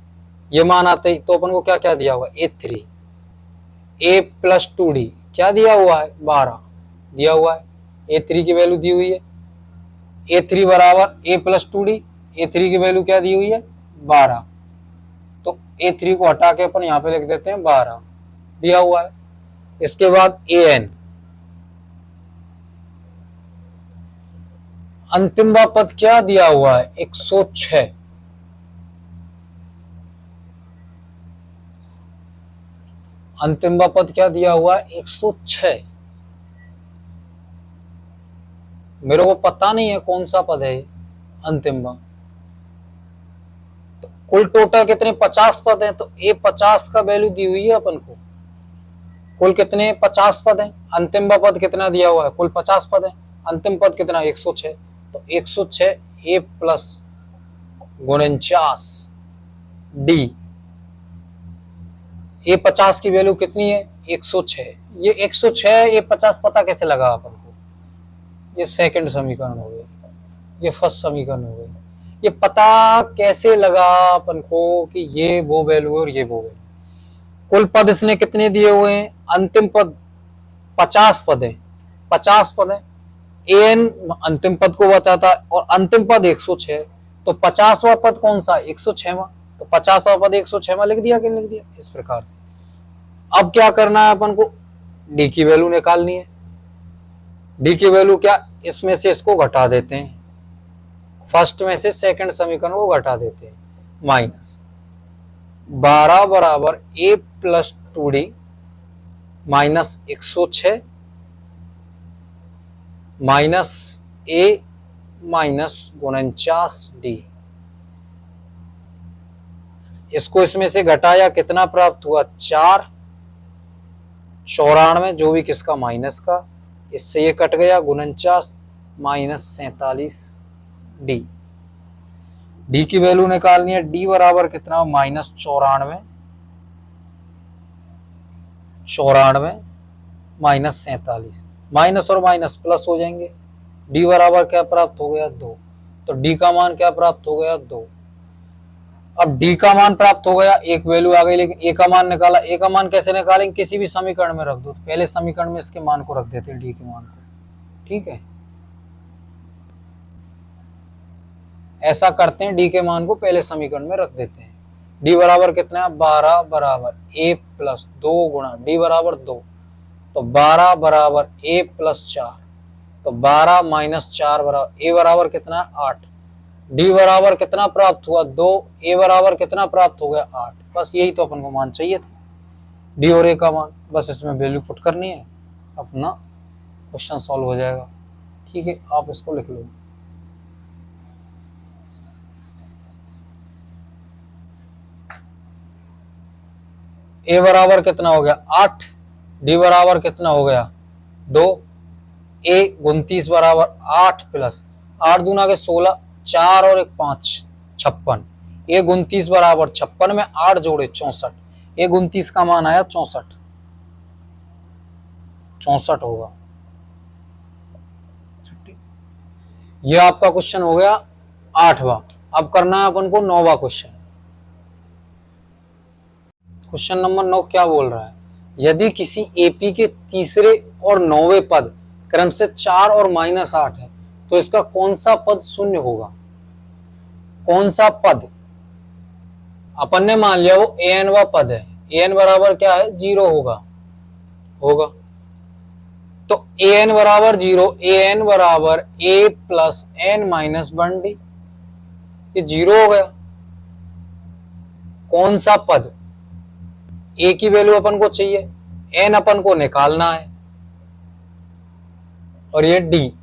ये मान आते ही तो अपन को क्या क्या दिया हुआ है, A3, A प्लस 2D क्या दिया हुआ है, 12 दिया हुआ है, A3 की वैल्यू दी हुई है, A3 बराबर A प्लस 2D, A3 की वैल्यू क्या दी हुई है, 12, तो A3 को हटा के अपन यहाँ पे लिख देते हैं 12 दिया हुआ है। इसके बाद AN, अंतिम पद क्या दिया हुआ है, 106, अंतिम पद क्या दिया हुआ है, 106। मेरे को पता नहीं है कौन सा पद है अंतिम, तो कुल टोटल कितने 50 पद हैं, तो ए 50 का वैल्यू दी हुई है अपन को, कुल कितने 50 पद हैं, अंतिम पद कितना दिया हुआ है, कुल 50 पद है, अंतिम पद कितना 106, तो 106 A प्लस 49 D, A 50 की वैल्यू कितनी है 106, ये 106 ये 50 पता कैसे लगा अपन को, ये सेकंड समीकरण हो गया, ये फर्स्ट समीकरण हो गया, ये पता कैसे लगा अपन को कि ये वो वैल्यू है और ये वो वैल्यू, कुल पद इसने कितने दिए हुए हैं, अंतिम पद 50 पद है, 50 पद है। एन अंतिम पद को बताता है और अंतिम पद 106, तो 50वां पद कौन सा, 106वां, तो 50वां पद 106वां लिख दिया कि नहीं लिख दिया, इस प्रकार से। अब क्या करना है अपन को, डी की वैल्यू निकालनी है। डी की वैल्यू क्या, इसमें से इसको घटा देते हैं, फर्स्ट में से सेकंड समीकरण को घटा देते हैं, माइनस 12 बराबर a plus 2d minus 106 minus A minus 49d। इसको इसमें से घटाया, कितना प्राप्त हुआ, 4, 94 जो भी किसका माइनस का, इससे ये कट गया, 49 माइनस 47d। डी की वैल्यू निकालनी है, डी बराबर कितना, माइनस 94 माइनस 47, माइनस और माइनस प्लस हो जाएंगे। डी बराबर क्या प्राप्त हो गया, 2, तो डी का मान क्या प्राप्त हो गया, 2। अब डी का मान प्राप्त हो गया, एक वैल्यू आ गई, लेकिन ए का मान निकाला। ए का मान कैसे निकालेंगे, किसी भी समीकरण में रख दो, तो पहले समीकरण में इसके मान को रख देते हैं, डी के मान को, ठीक है, ऐसा करते हैं, डी के मान को पहले समीकरण में रख देते हैं। डी बराबर कितना है, 12 बराबर ए प्लस 2 गुणा डी बराबर 2, तो 12 बराबर ए प्लस 4, तो 12 माइनस 4 बराबर ए बराबर कितना है, 8। डी बराबर कितना प्राप्त हुआ, 2, ए बराबर कितना प्राप्त हो गया, 8। बस यही तो अपन को मान चाहिए था, डी और ए का मान, बस इसमें वैल्यू पुट करनी है, अपना क्वेश्चन सॉल्व हो जाएगा। ठीक है, आप इसको लिख लो। ए बराबर कितना हो गया, 8, डी बराबर कितना हो गया, 2, ए 29 बराबर 8 प्लस 8 दूना के 16, 4 और 1 5, 56, ए 29 बराबर 56 में 8 जोड़े 64, ए 29 का मान आया 64 होगा। ये आपका क्वेश्चन हो गया 8वां। अब करना है अपन को 9वां क्वेश्चन। क्वेश्चन नंबर 9 क्या बोल रहा है, यदि किसी एपी के तीसरे और 9वें पद क्रम से 4 और -8 है, तो इसका कौन सा पद शून्य होगा। कौन सा पद, अपन ने मान लिया वो एन वा पद है, एन बराबर क्या है, 0 होगा, तो एन बराबर 0, एन बराबर a plus N minus 1d, ये 0 हो गया। कौन सा पद, ए की वैल्यू अपन को चाहिए, एन अपन को निकालना है, और ये डी,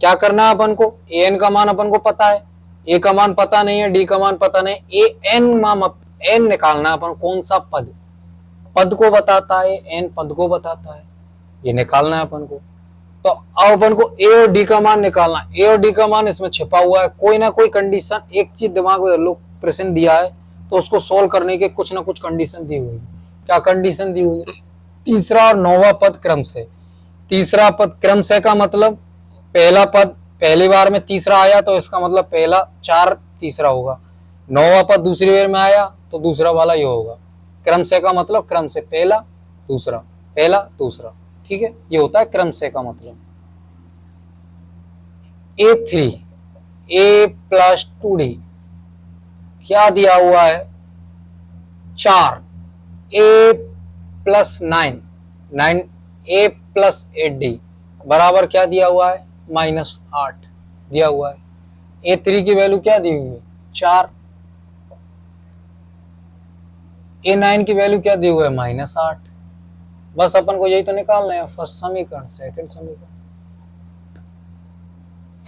क्या करना है अपन को, एन का मान अपन को पता है, ए का मान पता नहीं है, डी का मान पता नहीं, एन निकालना है अपन, कौन सा पद, पद को बताता है, एन पद को बताता है, ये निकालना है अपन को। तो अब अपन को ए और डी का मान निकालना, ए और डी का मान इसमें छिपा हुआ है, कोई ना कोई कंडीशन, एक चीज दिमाग में लो, प्रश्न दिया है तो उसको सोल्व करने के कुछ ना कुछ कंडीशन दी हुई है। क्या कंडीशन दी हुई है, तीसरा और 9वां पद क्रम से, तीसरा पद क्रम से का मतलब पहला पद पहली बार में तीसरा आया तो इसका मतलब पहला 4 तीसरा होगा, 9वां पद दूसरी बार में आया तो दूसरा वाला ये होगा। क्रम से का मतलब क्रम से पहला दूसरा, पहला दूसरा, ठीक है, ये होता है क्रम से का मतलब। A3 A प्लस 2D क्या दिया हुआ है, 4, A plus 9 A plus 8D बराबर क्या दिया हुआ है, -8 दिया हुआ है। A3 की वैल्यू क्या दी हुई है, 4, A9 की वैल्यू क्या दी हुई है, -8। बस अपन को यही तो निकालना है, फर्स्ट समीकरण सेकंड समीकरण,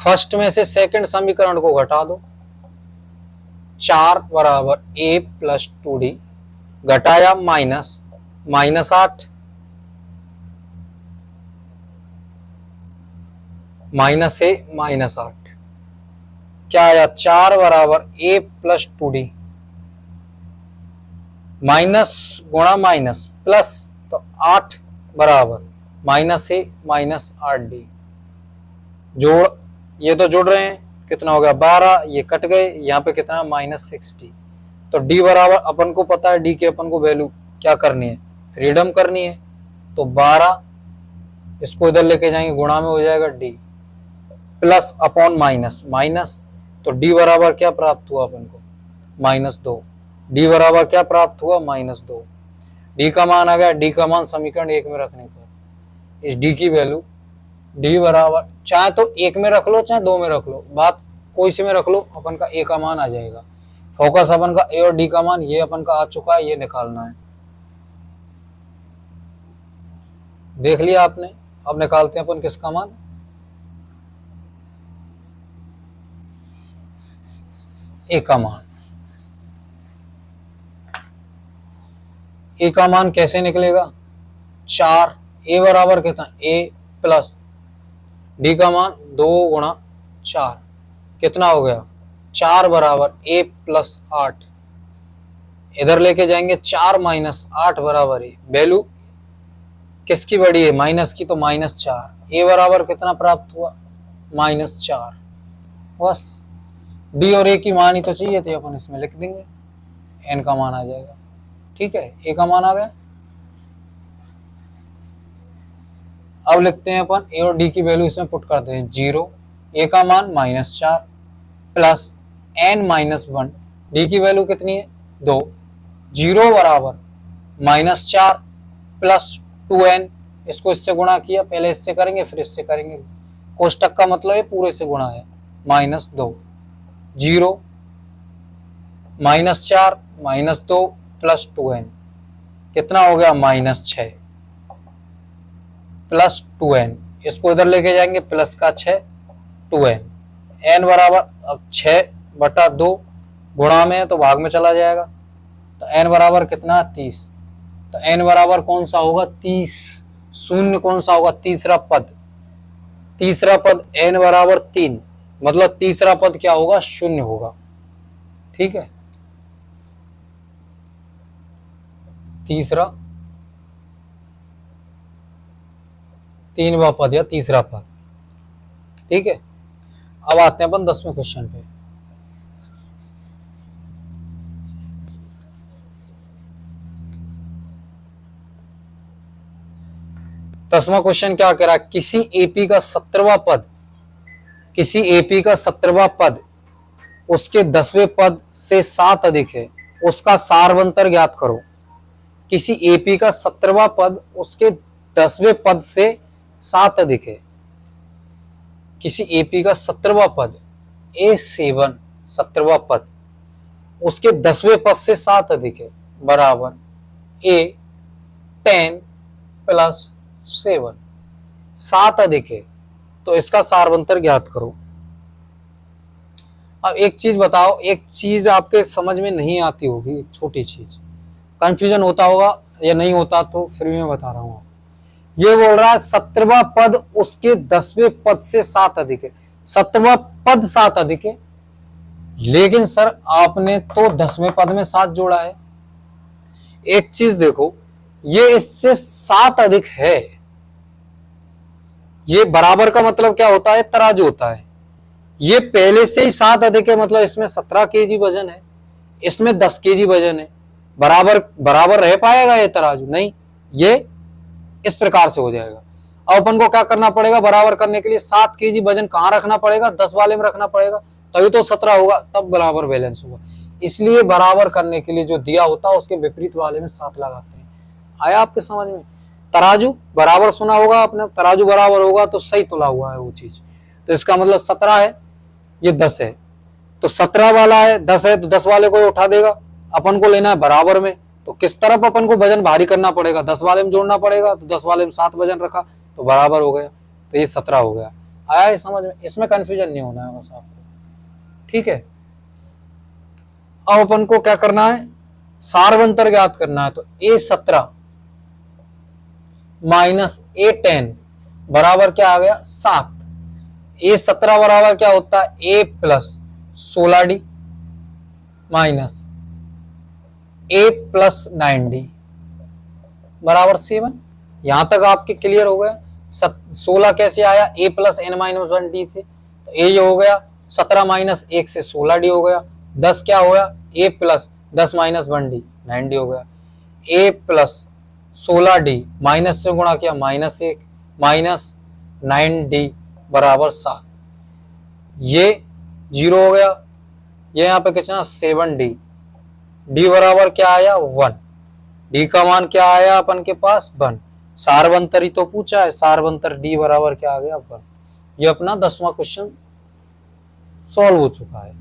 फर्स्ट में से सेकंड समीकरण को घटा दो, 4 बराबर A प्लस 2D घटाया -8 -8 क्या आया, 4 बराबर A प्लस 2D माइनस गुणा माइनस प्लस, तो 8 बराबर -8D जोड़, ये तो जुड़ रहे हैं, कितना हो गया 12, ये कट गए, यहाँ पे कितना -60। तो D बराबर अपन को पता है, D की अपन को वैल्यू क्या करनी है, फ्रीडम करनी है। तो 12 इसको इधर लेके जाएंगे, गुणा में हो जाएगा D plus upon minus minus, तो डी बराबर क्या प्राप्त हुआ अपन को, -2। डी बराबर क्या प्राप्त हुआ, -2। डी का मान आ गया, डी का मान समीकरण 1 में रखने पर इस डी की वैल्यू डी बराबर, चाहे तो 1 में रख लो चाहे 2 में रख लो, बात कोई सी में रख लो, अपन का ए का मान आ जाएगा। फोकस अपन का ए और डी का मान ये अपन का आ चुका है, ये निकालना है। देख लिया आपने, अब निकालते हैं अपन किसका मान, ए का मान। ए का मान कैसे निकलेगा, 4, ए बराबर कितना, ए प्लस डी का मान 2 गुणा 4 कितना हो गया, 4 बराबर ए प्लस 8, इधर लेके जाएंगे 4 माइनस 8 बराबर ए, वैल्यू किसकी बड़ी है, माइनस की, तो -4। ए बराबर कितना प्राप्त हुआ, -4। बस डी और ए की मान ही तो चाहिए थे, अपन इसमें लिख देंगे, एन का मान आ जाएगा। ठीक है, ए का मान आ गया। अब लिखते हैं अपन ए और डी की वैल्यू इसमें पुट करते हैं, 0, ए का मान -4 प्लस n -1, डी की वैल्यू कितनी है, 2, 0 बराबर -4 प्लस 2n, इसको इससे गुणा किया, पहले इससे करेंगे फिर इससे करेंगे, कोष्टक का मतलब है पूरे से गुणा है, -2, 0 -4 -2 प्लस 2n कितना हो गया, -6 प्लस 2n, इसको इधर लेके जाएंगे प्लस का 6 2n, n बराबर 6/2 गुणा में है तो भाग में चला जाएगा, तो n बराबर कितना, 30। तो n बराबर कौन सा होगा, 30। शून्य कौन सा होगा, तीसरा पद n बराबर 3, मतलब तीसरा पद क्या होगा, 0 होगा। ठीक है, तीसरा 3वां पद या तीसरा पद। ठीक है, अब आते हैं अपन 10वें क्वेश्चन पे। दसवां क्वेश्चन क्या कह रहा है, किसी एपी का 17वां पद उसके 10वें पद से 7 अधिक है, उसका सारवंतर ज्ञात करो। किसी एपी का 17वां पद उसके 10वें पद से 7 अधिक है, किसी एपी का 17वां पद A7 17वां पद उसके 10वें पद से 7 अधिक है, बराबर A10 प्लस 7, 7 अधिक है तो इसका सारवंतर ज्ञात करो। अब एक चीज बताओ, एक चीज आपके समझ में नहीं आती होगी, एक छोटी चीज कंफ्यूजन होता होगा या नहीं होता, तो फिर भी मैं बता रहा हूं। ये बोल रहा है 17वां पद उसके 10वें पद से 7 अधिक है, 7वां पद 7 अधिक है, लेकिन सर आपने तो 10वें पद में 7 जोड़ा है। एक चीज देखो, ये इससे 7 अधिक है, ये बराबर का मतलब क्या होता है, तराजू होता है। ये पहले से ही 7 अधिक है, मतलब इसमें 17 केजी वजन है, इसमें 10 केजी वजन है, बराबर रह पाएगा ये तराजू, नहीं, ये इस प्रकार से हो जाएगा। अब अपन को क्या करना पड़ेगा, बराबर करने के लिए 7 केजी वजन कहाँ रखना पड़ेगा, 10 वाले में रखना पड़ेगा, तभी तो 17 होगा, तब बराबर बैलेंस होगा। इसलिए बराबर करने के लिए जो दिया होता है उसके विपरीत वाले में 7 लगाते हैं। आया आपके समझ में, तराजू बराबर सुना होगा आपने, तराजू बराबर होगा तो सही तुला हुआ है वो चीज, तो इसका मतलब 17 है, ये 10 है, तो 17 वाला है, 10 है, तो 10 वाले को उठा देगा, अपन को लेना है बराबर में, तो किस तरफ अपन को वजन भारी करना पड़ेगा, 10 वाले में जोड़ना पड़ेगा, तो 10 वाले में 7 वजन रखा तो बराबर हो गया, तो ये 17 हो गया। आया है समझ में, इसमें कंफ्यूजन नहीं होना है बस आपको। ठीक है, अब अपन को क्या करना है, सारवंतर ज्ञात करना है, तो A17 माइनस A10 बराबर क्या आ गया, 7। A17 बराबर क्या होता है, A plus 16D minus A plus 9D बराबर 7। यहां तक आपके क्लियर हो गया। 16 कैसे आया, A प्लस n-1D से, तो A हो गया 17 माइनस 1 से 16D हो गया, 10 क्या हो गया, A plus 10 minus 1D 9D हो गया। ए प्लस 16d माइनस से गुणा किया -1 माइनस 9d बराबर 7। ये 0 हो गया। ये यहाँ पे कितना 7d, d बराबर क्या आया 1, d का मान क्या आया अपन के पास 1। सारवंतरी तो पूछा है, सारवंतर d बराबर क्या आ गया 1। ये अपना 10वां क्वेश्चन सॉल्व हो चुका है।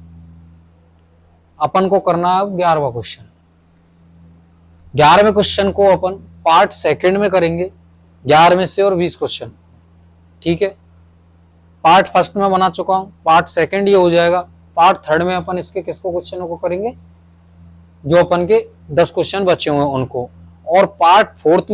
अपन को करना है 11वां क्वेश्चन। 11वें क्वेश्चन को अपन पार्ट सेकंड में करेंगे, 11वें से और 20 क्वेश्चन, ठीक है। पार्ट फर्स्ट में बना चुका हूं, पार्ट सेकंड ये हो जाएगा। पार्ट थर्ड में अपन इसके किसको क्वेश्चनों को करेंगे, जो अपन के 10 क्वेश्चन बचे हुए हैं उनको। और पार्ट फोर्थ में